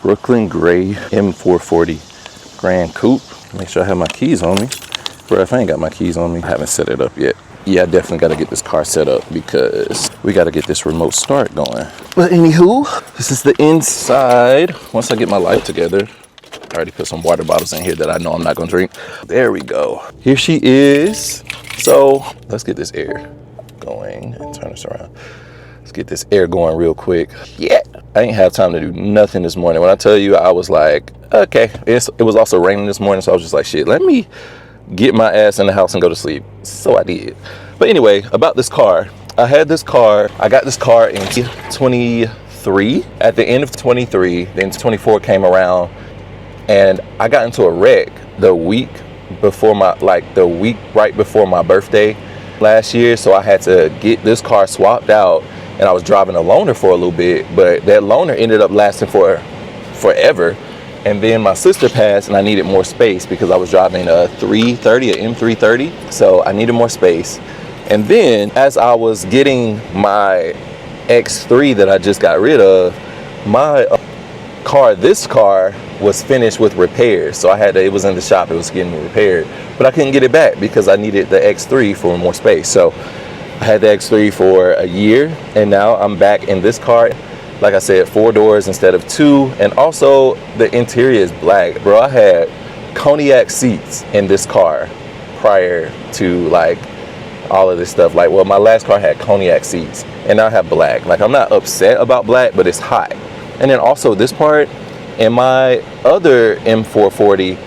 Brooklyn Gray M440 Grand Coupe. Make sure I have my keys on me. Bro, if I ain't got my keys on me, I haven't set it up yet. Yeah, I definitely got to get this car set up because we got to get this remote start going. But anywho, this is the inside. Once I get my life together, I already put some water bottles in here that I know I'm not going to drink. There we go. Here she is. So let's get this air going and turn this around. Let's get this air going real quick. Yeah, I ain't have time to do nothing this morning. When I tell you, I was like, okay. It was also raining this morning, so I was just like, shit, let me get my ass in the house and go to sleep. So I did. But anyway, about this car. I got this car in 23. At the end of 23, then 24 came around, and I got into a wreck the week right before my birthday last year. So I had to get this car swapped out, and I was driving a loaner for a little bit, but that loaner ended up lasting for forever. And then my sister passed and I needed more space because I was driving a 330, an M330. So I needed more space. And then as I was getting my X3 that I just got rid of, my this car was finished with repairs. So it was in the shop, it was getting repaired. But I couldn't get it back because I needed the X3 for more space. So I had the X3 for a year and now I'm back in this car. Like I said, 4 doors instead of 2. And also the interior is black. Bro, I had cognac seats in this car prior to like all of this stuff. Like, well, my last car had cognac seats and now I have black. Like, I'm not upset about black, but it's hot. And then also this part in my other M440,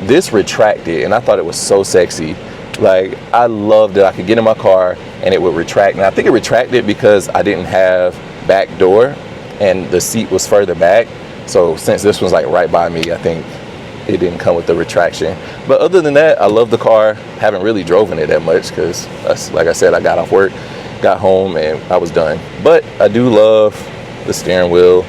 this retracted and I thought it was so sexy. Like, I loved that I could get in my car and it would retract. And I think it retracted because I didn't have back door and the seat was further back. So since this was like right by me, I think it didn't come with the retraction. But other than that, I love the car. Haven't really driven it that much because, like I said, I got off work, got home, and I was done. But I do love the steering wheel.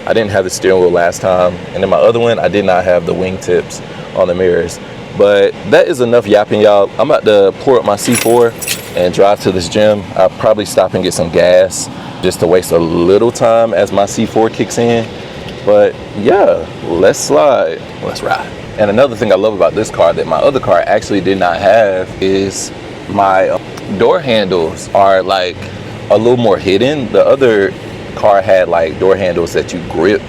I didn't have the steering wheel last time. And in my other one, I did not have the wingtips on the mirrors. But that is enough yapping, y'all. I'm about to pour up my C4 and drive to this gym. I'll probably stop and get some gas just to waste a little time as my C4 kicks in. But yeah, let's slide. Let's ride. And another thing I love about this car that my other car actually did not have is my door handles are like a little more hidden. The other car had like door handles that you grip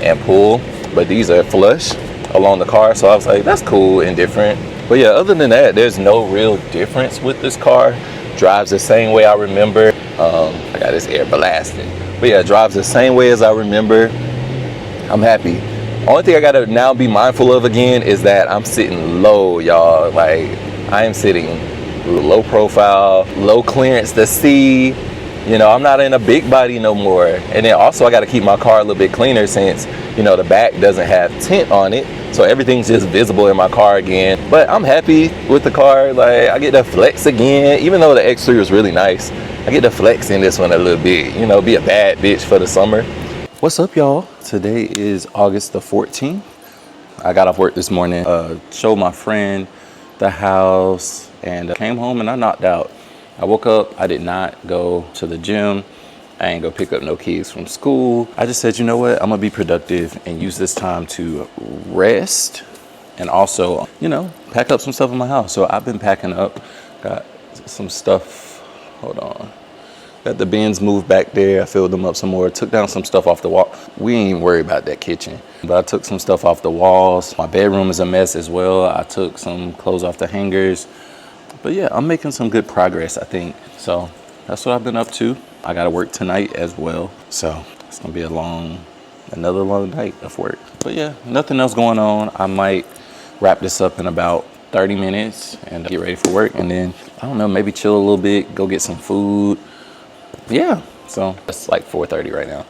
and pull, but these are flush along the car. So I was like, that's cool and different. But yeah, other than that, there's no real difference with this car. Drives the same way I remember. I got this air blasting. But yeah, drives the same way as I remember. I'm happy. Only thing I gotta now be mindful of again is that I'm sitting low, y'all. Like, I am sitting low profile, low clearance to see. You know, I'm not in a big body no more. And then also I gotta keep my car a little bit cleaner since, you know, the back doesn't have tint on it. So everything's just visible in my car again. But I'm happy with the car. Like, I get to flex again. Even though the X3 was really nice, I get to flex in this one a little bit. You know, be a bad bitch for the summer. What's up, y'all? Today is August the 14th. I got off work this morning, showed my friend the house, and came home and I knocked out. I woke up, I did not go to the gym. I ain't go pick up no kids from school. I just said, you know what? I'm gonna be productive and use this time to rest and also, you know, pack up some stuff in my house. So I've been packing up, got some stuff, hold on. Got the bins moved back there. I filled them up some more. Took down some stuff off the wall. We ain't even worried about that kitchen. But I took some stuff off the walls. My bedroom is a mess as well. I took some clothes off the hangers. But yeah, I'm making some good progress, I think. So that's what I've been up to. I got to work tonight as well. So it's going to be another long night of work. But yeah, nothing else going on. I might wrap this up in about 30 minutes and get ready for work. And then, I don't know, maybe chill a little bit, go get some food. Yeah, so it's like 4:30 right now.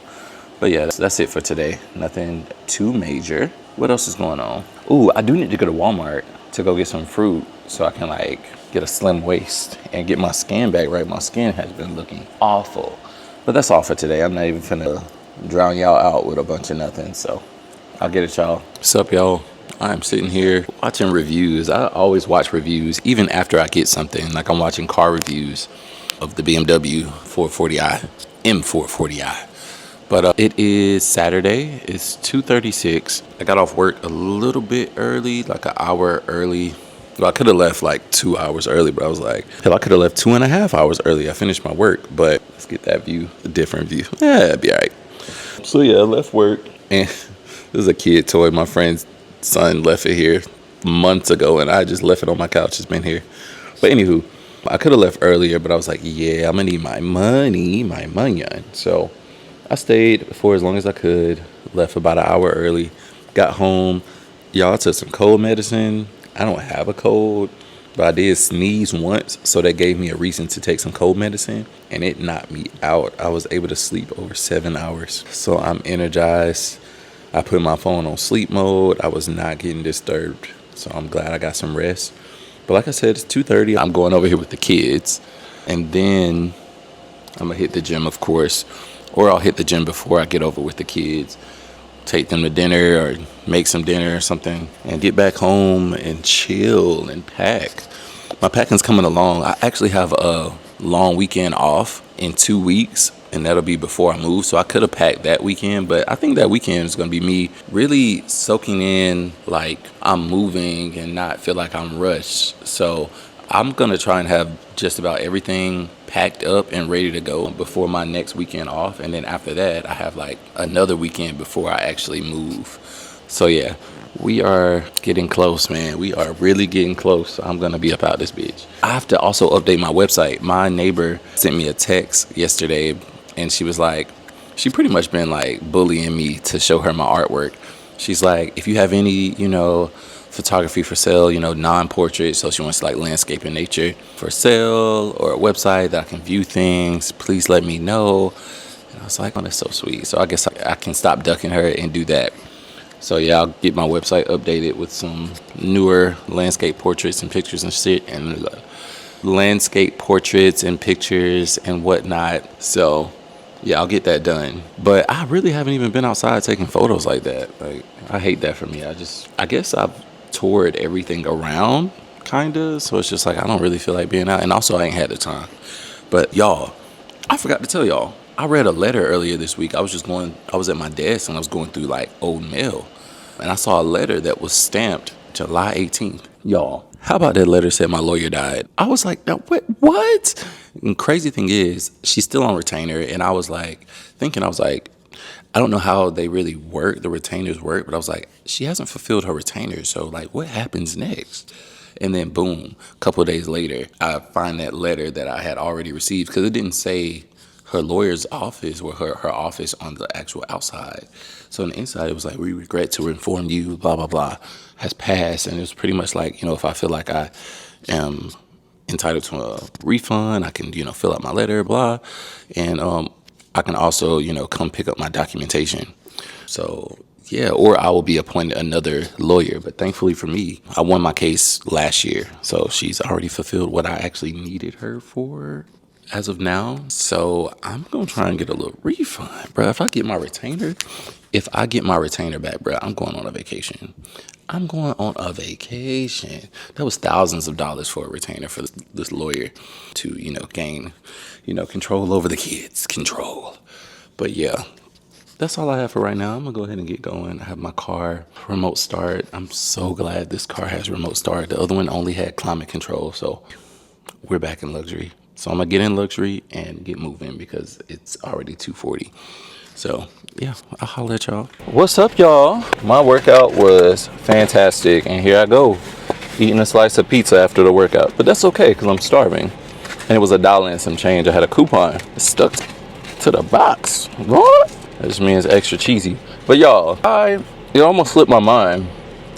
But yeah, that's it for today. Nothing too major. What else is going on? Ooh, I do need to go to Walmart to go get some fruit so I can like get a slim waist and get my skin back right. My skin has been looking awful. But that's all for today. I'm not even finna drown y'all out with a bunch of nothing. So I'll get it, y'all. What's up, y'all? I'm sitting here watching reviews. I always watch reviews even after I get something. Like, I'm watching car reviews of the BMW 440i, M440i. But it is Saturday. It's 2:36. I got off work a little bit early, like an hour early. Well, I could have left like 2 hours early, but I was like, hell, I could have left 2.5 hours early. I finished my work, but let's get that view, a different view. Yeah, it'd be all right. So yeah, I left work, and this is a kid toy. My friend's son left it here months ago, and I just left it on my couch. It's been here. But anywho, I could have left earlier, but I was like, yeah, I'm gonna need my money. So I stayed for as long as I could, left about an hour early, got home. Y'all, took some cold medicine. I don't have a cold, but I did sneeze once, so that gave me a reason to take some cold medicine, and it knocked me out. I was able to sleep over 7 hours, so I'm energized. I put my phone on sleep mode. I was not getting disturbed, so I'm glad I got some rest. But like I said, it's 2:30. I'm going over here with the kids, and then I'm gonna hit the gym, of course, or I'll hit the gym before I get over with the kids take them to dinner or make some dinner or something, and get back home and chill and pack. My packing's coming along. I actually have a long weekend off in 2 weeks, and that'll be before I move. So I could have packed that weekend, but I think that weekend is going to be me really soaking in like I'm moving and not feel like I'm rushed. So I'm going to try and have just about everything packed up and ready to go before my next weekend off. And then after that, I have like another weekend before I actually move. So yeah, we are getting close, man. We are really getting close. I'm going to be up out this bitch. I have to also update my website. My neighbor sent me a text yesterday, and she was like, she pretty much been like bullying me to show her my artwork. She's like, if you have any, photography for sale, non-portrait, so she wants like landscape and nature for sale, or a website that I can view things, please let me know. And I was like, oh, that's so sweet. So I guess I can stop ducking her and do that. So yeah, I'll get my website updated with some newer landscape portraits and pictures and shit, and landscape portraits and pictures and whatnot. So yeah, I'll get that done. But I really haven't even been outside taking photos like that. Like, I hate that for me. I guess I've toured everything around, kinda. So it's just like I don't really feel like being out, and also I ain't had the time. But y'all, I forgot to tell y'all, I read a letter earlier this week. I was at my desk and I was going through like old mail, and I saw a letter that was stamped July 18th. Y'all, how about that letter said my lawyer died? I was like, no, what? And crazy thing is, she's still on retainer, and I was like, I don't know how they really work, the retainers work, but I was like, she hasn't fulfilled her retainer, so like, what happens next? And then boom, a couple of days later, I find that letter that I had already received, because it didn't say her lawyer's office or her office on the actual outside. So on the inside, it was like, we regret to inform you, blah, blah, blah, has passed. And it was pretty much like, if I feel like I am entitled to a refund, I can, fill out my letter, blah. And I can also, come pick up my documentation. So yeah, or I will be appointed another lawyer. But thankfully for me, I won my case last year. So she's already fulfilled what I actually needed her for as of now. So I'm going to try and get a little refund, bro. If I get my retainer back, bro, I'm going on a vacation. That was thousands of dollars for a retainer for this lawyer to, gain, control over the kids. Control. But yeah, that's all I have for right now. I'm going to go ahead and get going. I have my car remote start. I'm so glad this car has remote start. The other one only had climate control. So we're back in luxury. So I'm going to get in luxury and get moving because it's already 2:40. So yeah, I'll holler at y'all. What's up, y'all? My workout was fantastic, and here I go eating a slice of pizza after the workout. But that's okay because I'm starving, and it was $1 and some change. I had a coupon. It stuck to the box. What? That just means extra cheesy. But y'all, it almost slipped my mind.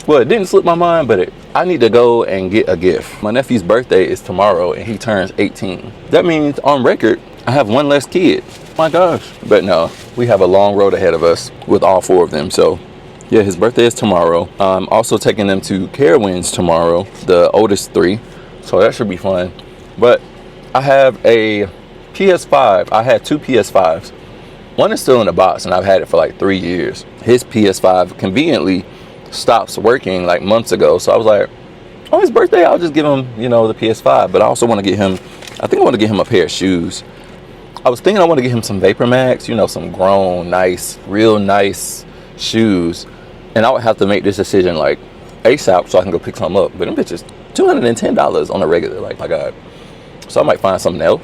Well, it didn't slip my mind, but I need to go and get a gift. My nephew's birthday is tomorrow, and he turns 18. That means on record, I have one less kid. My gosh. But no, we have a long road ahead of us with all 4 of them. So yeah, his birthday is tomorrow. I'm also taking them to Carowinds tomorrow, the oldest 3. So that should be fun. But I have a PS5. I had 2 PS5s. One is still in the box, and I've had it for like 3 years. His PS5 conveniently stops working like months ago. So I was like, on his birthday, I'll just give him, the PS5. But I also want to get him, a pair of shoes. I was thinking I want to get him some Vapor Max, some grown, nice, real nice shoes. And I would have to make this decision like ASAP so I can go pick some up. But them bitches, $210 on a regular, like, my God. So I might find something else.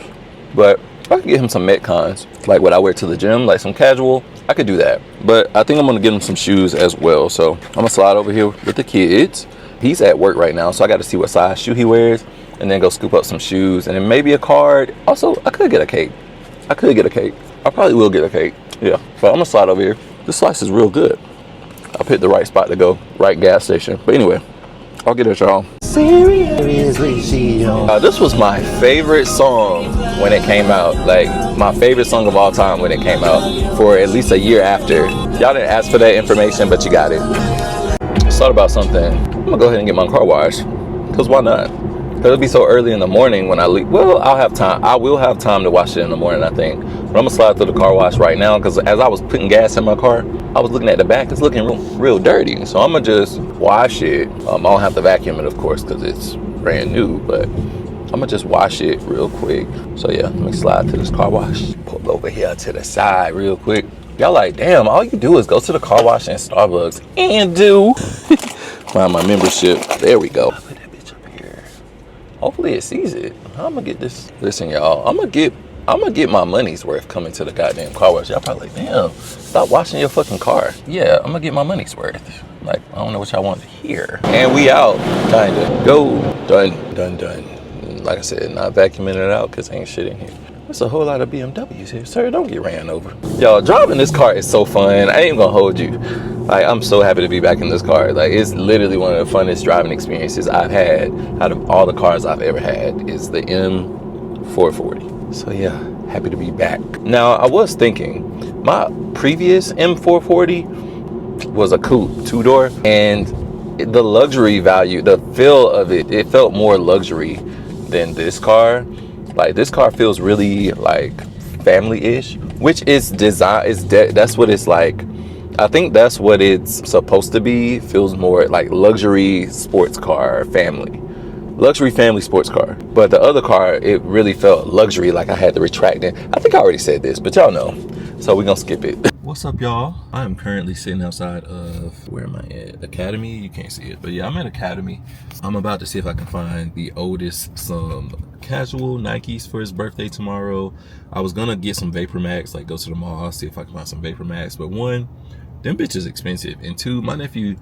But if I can get him some Metcons, like what I wear to the gym, like some casual, I could do that. But I think I'm going to get him some shoes as well. So I'm going to slide over here with the kids. He's at work right now, so I got to see what size shoe he wears and then go scoop up some shoes and then maybe a card. Also, I could get a cake. I probably will get a cake. Yeah, but I'm going to slide over here. This slice is real good. I picked the right spot to go, right gas station. But anyway, I'll get it, y'all. This was my favorite song when it came out. Like, my favorite song of all time when it came out for at least a year after. Y'all didn't ask for that information, but you got it. I thought about something. I'm gonna go ahead and get my car washed, because why not? Cause it'll be so early in the morning when I leave. Well, I'll have time. I will have time to wash it in the morning, I think. But I'm gonna slide through the car wash right now because as I was putting gas in my car, I was looking at the back. It's looking real dirty. So I'm gonna just wash it. I don't have to vacuum it, of course, because it's brand new. But I'm gonna just wash it real quick. So yeah, let me slide to this car wash. Pull over here to the side real quick. Y'all like, damn, all you do is go to the car wash and Starbucks and do find my membership. There we go. Put that bitch up here. Hopefully it sees it. I'm gonna get this. Listen, y'all, I'm gonna get my money's worth coming to the goddamn car wash. Y'all probably like, damn, stop washing your fucking car. Yeah, I'm gonna get my money's worth. Like, I don't know what y'all want to hear. And we out, kinda. Go. Done. Like I said, not vacuuming it out because ain't shit in here. There's a whole lot of BMWs here. Sir, don't get ran over. Y'all, driving this car is so fun. I ain't gonna hold you. Like, I'm so happy to be back in this car. Like, it's literally one of the funnest driving experiences I've had out of all the cars I've ever had is the M440. So yeah, happy to be back. Now, I was thinking, my previous M440 was a coupe, two-door, and the luxury value, the feel of it felt more luxury than this car. Like, this car feels really like family-ish, which is design. That's what it's like. I think that's what it's supposed to be. Feels more like luxury sports car, luxury family sports car. But the other car, it really felt luxury. Like I had to retract it. I think I already said this, but y'all know. So we're gonna skip it. What's up, y'all? I am currently sitting outside of, where am I at? Academy? You can't see it, but yeah, I'm at Academy. I'm about to see if I can find the oldest some casual Nikes for his birthday tomorrow. I was gonna get some Vapor Max, like go to the mall, see if I can find some Vapor Max. But one, them bitches expensive. And two, my nephew,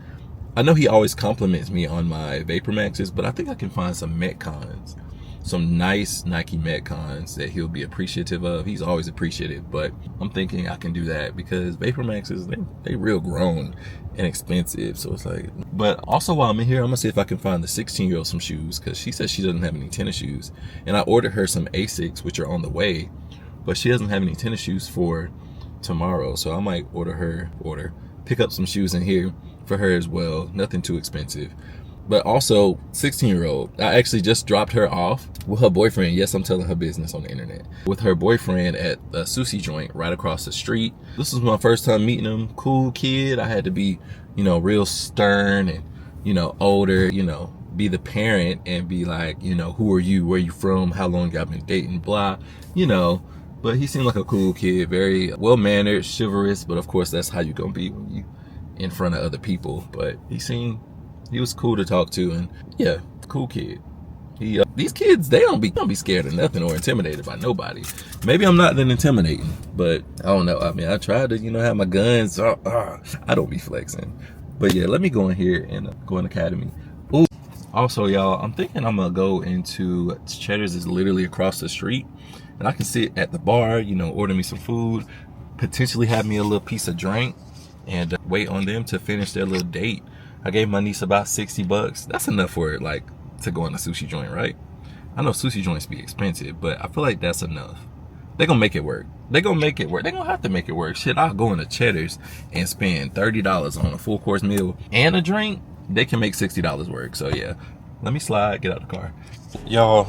I know he always compliments me on my Vapor Maxes, but I think I can find some Metcons. Some nice Nike Metcons that he'll be appreciative of. He's always appreciative, but I'm thinking I can do that because Vapor Maxes, they real grown and expensive. So it's like, but also while I'm in here, I'm gonna see if I can find the 16-year-old some shoes because she says she doesn't have any tennis shoes. And I ordered her some Asics, which are on the way, but she doesn't have any tennis shoes for tomorrow. So I might pick up some shoes in here for her as well. Nothing too expensive. But also, 16-year-old, I actually just dropped her off with her boyfriend. Yes, I'm telling her business on the internet. With her boyfriend at a sushi joint right across the street. This was my first time meeting him. Cool kid. I had to be, real stern and, older, be the parent and be like, who are you? Where are you from? How long y'all been dating? Blah, But he seemed like a cool kid, very well-mannered, chivalrous. But of course, that's how you gonna be when you in front of other people. But he was cool to talk to, and yeah, cool kid. These kids, they don't be scared of nothing or intimidated by nobody. Maybe I'm not that intimidating, but I don't know. I mean, I try to, have my guns. I don't be flexing. But yeah, let me go in here and go in Academy. Ooh. Also, y'all, I'm thinking I'm gonna go into Cheddar's is literally across the street, and I can sit at the bar, order me some food, potentially have me a little piece of drink, and wait on them to finish their little date. I gave my niece about $60. That's enough for it, like, to go on a sushi joint, right? I know sushi joints be expensive, but I feel like that's enough. They're gonna make it work. They're gonna have to make it work. Shit, I'll go into Cheddar's and spend $30 on a full course meal and a drink. They can make $60 work. So yeah, let me slide, get out the car. Y'all,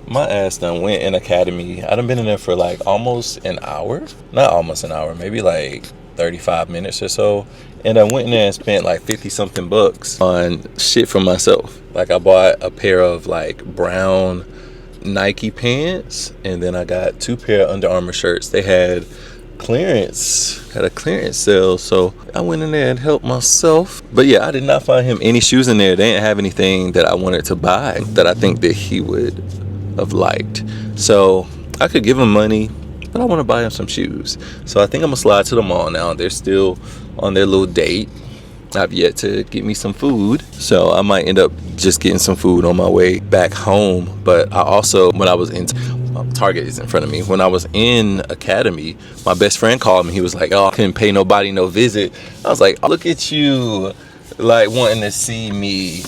my ass done went in Academy. I done been in there for like almost an hour. Not almost an hour, maybe like 35 minutes or so. And I went in there and spent like 50 something bucks on shit for myself. Like I bought a pair of like brown Nike pants, and then I got 2 pair of Under Armour shirts. They had a clearance sale, so I went in there and helped myself. But yeah, I did not find him any shoes in there. They didn't have anything that I wanted to buy that I think that he would have liked. So I could give him money, but I want to buy him some shoes. So I think I'm gonna slide to the mall now. They're still on their little date. I've yet to get me some food, so I might end up just getting some food on my way back home. But I also, when I was in Target is in front of me, when I was in Academy, my best friend called me. He was like, oh, I couldn't pay nobody no visit. I was like, oh, look at you, like wanting to see me.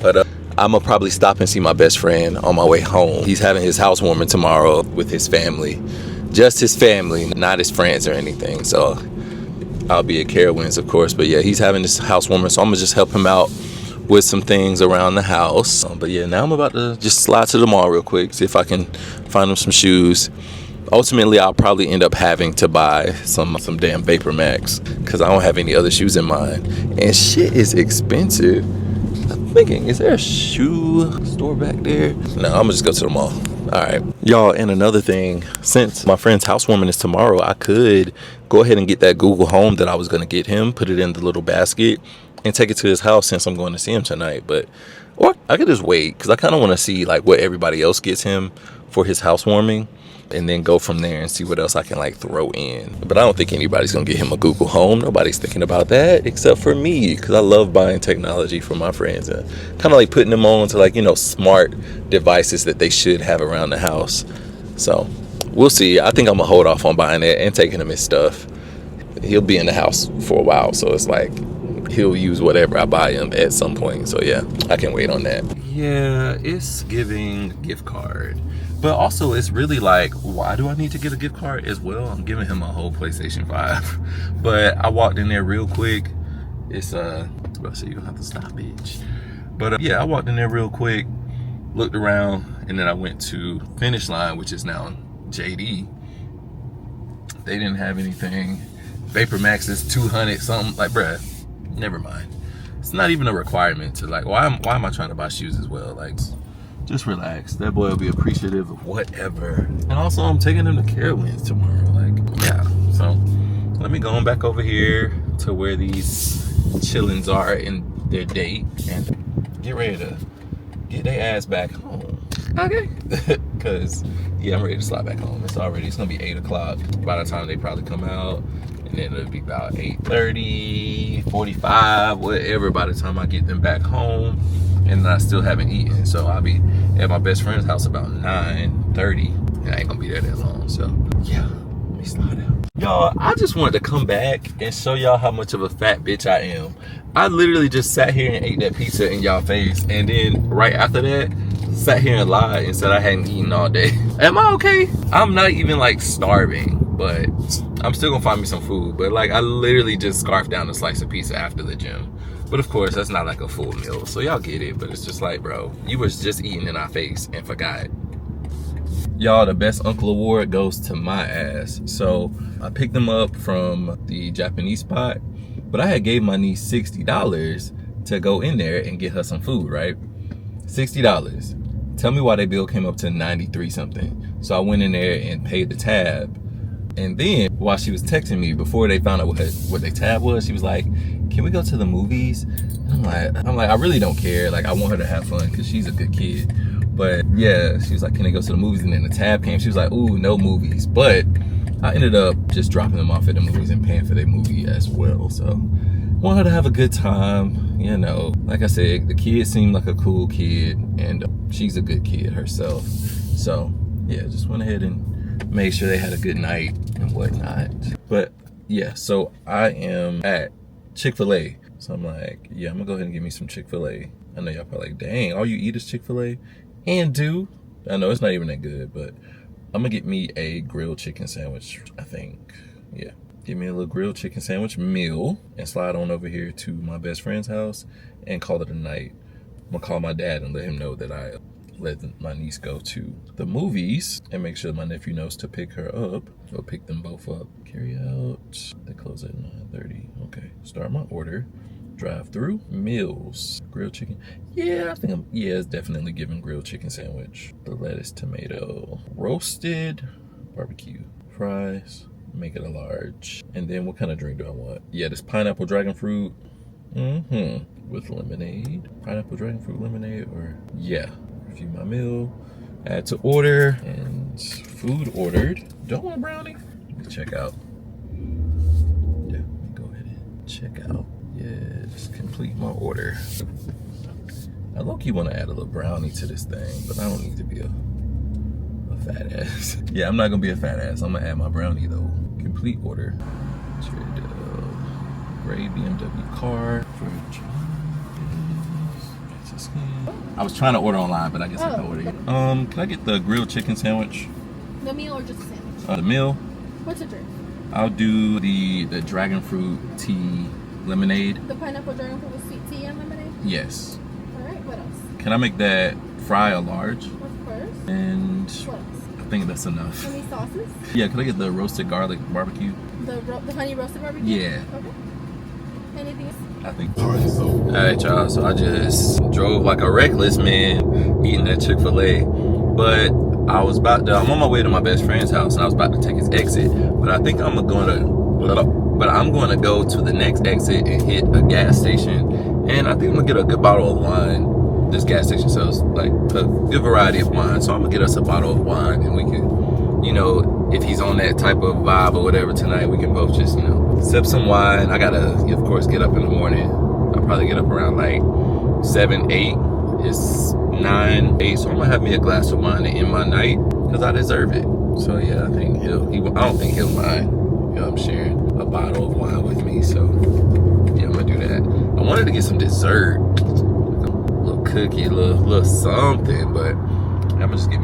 But I'm gonna probably stop and see my best friend on my way home. He's having his housewarming tomorrow with his family, just his family, not his friends or anything. So I'll be at Carowinds, of course, but yeah, he's having this housewarming, so I'm gonna just help him out with some things around the house. But yeah, now I'm about to just slide to the mall real quick, see if I can find him some shoes. Ultimately, I'll probably end up having to buy some damn Vapor Max because I don't have any other shoes in mind. And shit is expensive. I'm thinking, is there a shoe store back there? No, I'm gonna just go to the mall. All right, y'all. And another thing, since my friend's housewarming is tomorrow, I could go ahead and get that Google Home that I was gonna get him, put it in the little basket, and take it to his house since I'm going to see him tonight. Or I could just wait because I kind of want to see like what everybody else gets him for his housewarming, and then go from there and see what else I can like throw in. But I don't think anybody's gonna get him a Google Home. Nobody's thinking about that except for me, because I love buying technology for my friends and kind of like putting them on to like, you know, smart devices that they should have around the house. So we'll see. I think I'm gonna hold off on buying that and taking him his stuff. He'll be in the house for a while, so it's like he'll use whatever I buy him at some point. So yeah, I can wait on that. Yeah, it's giving gift card. But also, it's really like, why do I need to get a gift card as well? I'm giving him a whole PlayStation 5. But I walked in there real quick. It's, I was about to say, you don't have to stop, bitch. But yeah, I walked in there real quick, looked around, and then I went to Finish Line, which is now JD. They didn't have anything. Vapor Max is 200 something. Like, bruh, never mind. It's not even a requirement to like, why am I trying to buy shoes as well? Like, just relax. That boy will be appreciative of whatever. And also, I'm taking him to Carowinds tomorrow. Like, yeah. So, let me go on back over here to where these chillins are in their date and get ready to get their ass back home. Okay. Because, yeah, I'm ready to slide back home. It's gonna be 8 o'clock by the time they probably come out. And then it'll be about 8:30, 45, whatever by the time I get them back home. And I still haven't eaten, so I'll be at my best friend's house about 9:30, and I ain't gonna be there that long. So yeah, let me slide out. Y'all, I just wanted to come back and show y'all how much of a fat bitch I am. I literally just sat here and ate that pizza in y'all face, and then right after that, sat here and lied and said I hadn't eaten all day. Am I okay? I'm not even like starving, but I'm still gonna find me some food. But like, I literally just scarfed down a slice of pizza after the gym. But of course, that's not like a full meal, so y'all get it. But it's just like, bro, you was just eating in our face and forgot. Y'all, the best uncle award goes to my ass. So I picked them up from the Japanese spot, but I had gave my niece $60 to go in there and get her some food, right? $60. Tell me why their bill came up to 93 something. So I went in there and paid the tab. And then while she was texting me, before they found out what their tab was, she was like, can we go to the movies? And I'm like, I really don't care. Like, I want her to have fun because she's a good kid. But yeah, she was like, can they go to the movies? And then the tab came. She was like, ooh, no movies. But I ended up just dropping them off at the movies and paying for their movie as well. So want her to have a good time. You know, like I said, the kid seemed like a cool kid, and she's a good kid herself. So yeah, just went ahead and made sure they had a good night and whatnot. But yeah, so I am at Chick-fil-A. So I'm like, yeah, I'm gonna go ahead and get me some Chick-fil-A. I know y'all probably like, dang, all you eat is Chick-fil-A? And do. I know it's not even that good, but I'm gonna get me a grilled chicken sandwich, I think. Yeah, get me a little grilled chicken sandwich meal and slide on over here to my best friend's house and call it a night. I'm gonna call my dad and let him know that I let my niece go to the movies and make sure my nephew knows to pick her up. Go pick them both up. Carry out. They close at 9:30. Okay. Start my order. Drive through. Meals. Grilled chicken. Yeah, I think it's definitely giving grilled chicken sandwich. The lettuce, tomato, roasted barbecue, fries. Make it a large. And then what kind of drink do I want? Yeah, this pineapple dragon fruit. With lemonade. Pineapple dragon fruit lemonade, or yeah. Review my meal, add to order, and food ordered. Don't want a brownie? Let me check out. Yeah, let me go ahead and check out. Yes, complete my order. I low-key want to add a little brownie to this thing, but I don't need to be a fat ass. Yeah, I'm not gonna be a fat ass. I'm gonna add my brownie though. Complete order. Gray BMW car for I was trying to order online, but I guess I can order here. Can I get the grilled chicken sandwich? The meal or just a sandwich? The meal. What's the drink? I'll do the dragon fruit tea lemonade. The pineapple dragon fruit with sweet tea and lemonade? Yes. Alright, what else? Can I make that fry a large? Of course. And What else? I think that's enough. Any sauces? Yeah, can I get the roasted garlic barbecue? The honey roasted barbecue? Yeah. Okay. Anything else? I think. Alright, y'all. So I just drove like a reckless man eating that Chick-fil-A. But I'm on my way to my best friend's house and I was about to take his exit. But I think I'm going to go to the next exit and hit a gas station. And I think I'm going to get a good bottle of wine. This gas station sells like a good variety of wine. So I'm going to get us a bottle of wine and we can, you know, if he's on that type of vibe or whatever tonight, we can both just, you know, sip some wine. I got to, of course, get up in the morning. I'll probably get up around like 7, 8. It's 9, 8, so I'm gonna have me a glass of wine to end my night because I deserve it. So yeah, I think I don't think he'll mind. You know, I'm sharing a bottle of wine with me, so yeah, I'm gonna do that. I wanted to get some dessert, like a little cookie, a little something, but I'm gonna just get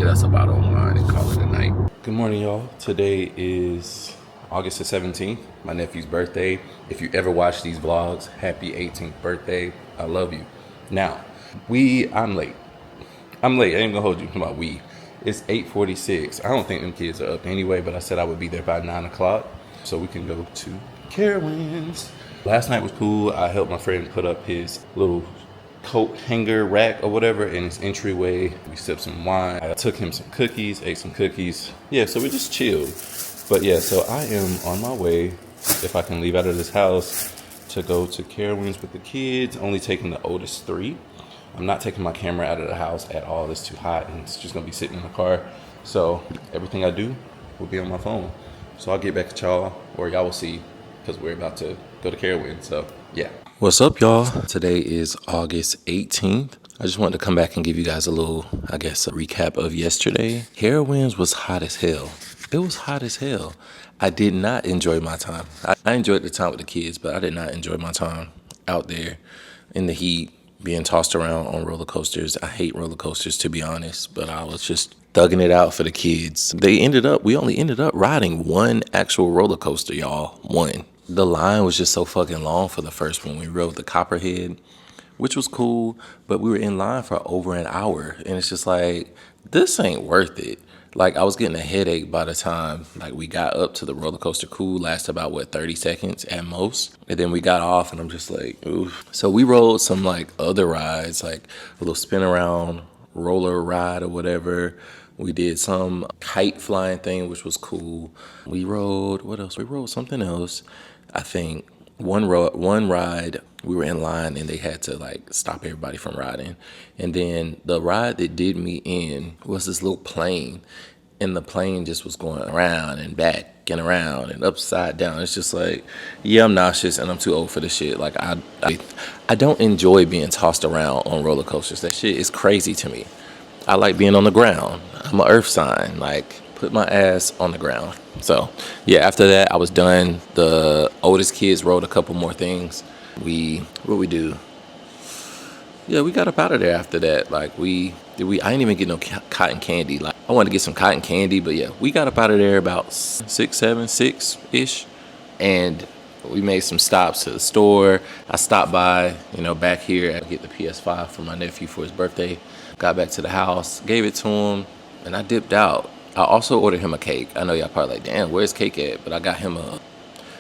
us a bottle of wine and call it a night. Good morning, y'all. Today is August the 17th, my nephew's birthday. If you ever watch these vlogs, happy 18th birthday. I love you. Now, I'm late. I ain't gonna hold you about we. It's 8:46. I don't think them kids are up anyway, but I said I would be there by 9 o'clock so we can go to Carowinds. Last night was cool. I helped my friend put up his little coat hanger rack or whatever in his entryway. We sipped some wine. I took him some cookies, ate some cookies. Yeah, so we just chilled. But yeah, so I am on my way, if I can leave out of this house, to go to Carowinds with the kids, only taking the oldest 3. I'm not taking my camera out of the house at all. It's too hot and it's just gonna be sitting in the car. So everything I do will be on my phone. So I'll get back at y'all, or y'all will see, because we're about to go to Carowinds, so yeah. What's up, y'all? Today is August 18th. I just wanted to come back and give you guys a little, I guess, a recap of yesterday. Carowinds was hot as hell. It was hot as hell. I did not enjoy my time. I enjoyed the time with the kids, but I did not enjoy my time out there in the heat, being tossed around on roller coasters. I hate roller coasters, to be honest, but I was just thugging it out for the kids. We only ended up riding one actual roller coaster, y'all. One. The line was just so fucking long for the first one. We rode the Copperhead, which was cool, but we were in line for over an hour, and it's just like, this ain't worth it. Like, I was getting a headache by the time, like, we got up to the roller coaster. Cool, lasted about, 30 seconds at most. And then we got off, and I'm just like, oof. So we rode some, other rides, like a little spin around roller ride or whatever. We did some kite flying thing, which was cool. We rode, what else? We rode something else. I think one ride, we were in line and they had to stop everybody from riding. And then the ride that did me in was this little plane, and the plane just was going around and back and around and upside down. It's just like, yeah, I'm nauseous and I'm too old for this shit. Like, I don't enjoy being tossed around on roller coasters. That shit is crazy to me. I like being on the ground. I'm an earth sign. Put my ass on the ground. So yeah, after that I was done. The oldest kids rode a couple more things. What we do? Yeah, we got up out of there after that. I didn't even get no cotton candy. I wanted to get some cotton candy, but yeah, we got up out of there about 6-ish, and we made some stops to the store. I stopped by, back here and get the PS5 for my nephew for his birthday. Got back to the house, gave it to him, and I dipped out. I also ordered him a cake. I know y'all probably like, damn, where's cake at? But I got him a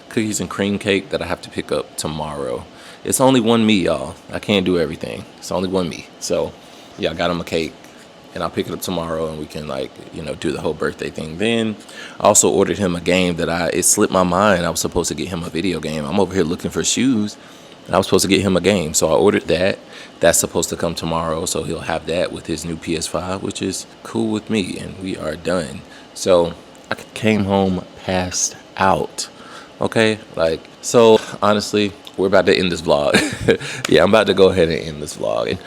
cookies and cream cake that I have to pick up tomorrow. It's only one me, y'all. I can't do everything. It's only one me. So yeah, I got him a cake, and I'll pick it up tomorrow, and we can do the whole birthday thing. Then I also ordered him a game that it slipped my mind. I was supposed to get him a video game. I'm over here looking for shoes, and I was supposed to get him a game. So I ordered that. That's supposed to come tomorrow, so he'll have that with his new PS5, which is cool with me, and we are done. So I came home passed out, okay? So honestly, we're about to end this vlog. Yeah, I'm about to go ahead and end this vlog. And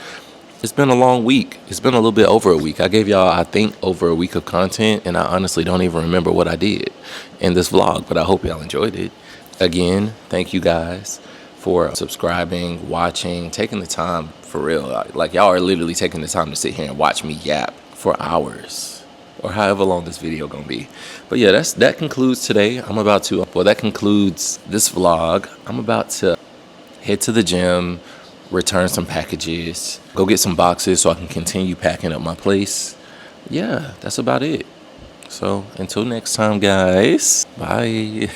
it's been a long week. It's been a little bit over a week. I gave y'all, I think, over a week of content, and I honestly don't even remember what I did in this vlog, but I hope y'all enjoyed it. Again, thank you guys for subscribing, watching, taking the time, for real. Y'all are literally taking the time to sit here and watch me yap for hours, or however long this video gonna be. But yeah, that concludes today. That concludes this vlog. I'm about to head to the gym, return some packages, go get some boxes so I can continue packing up my place. Yeah, that's about it. So until next time, guys, bye.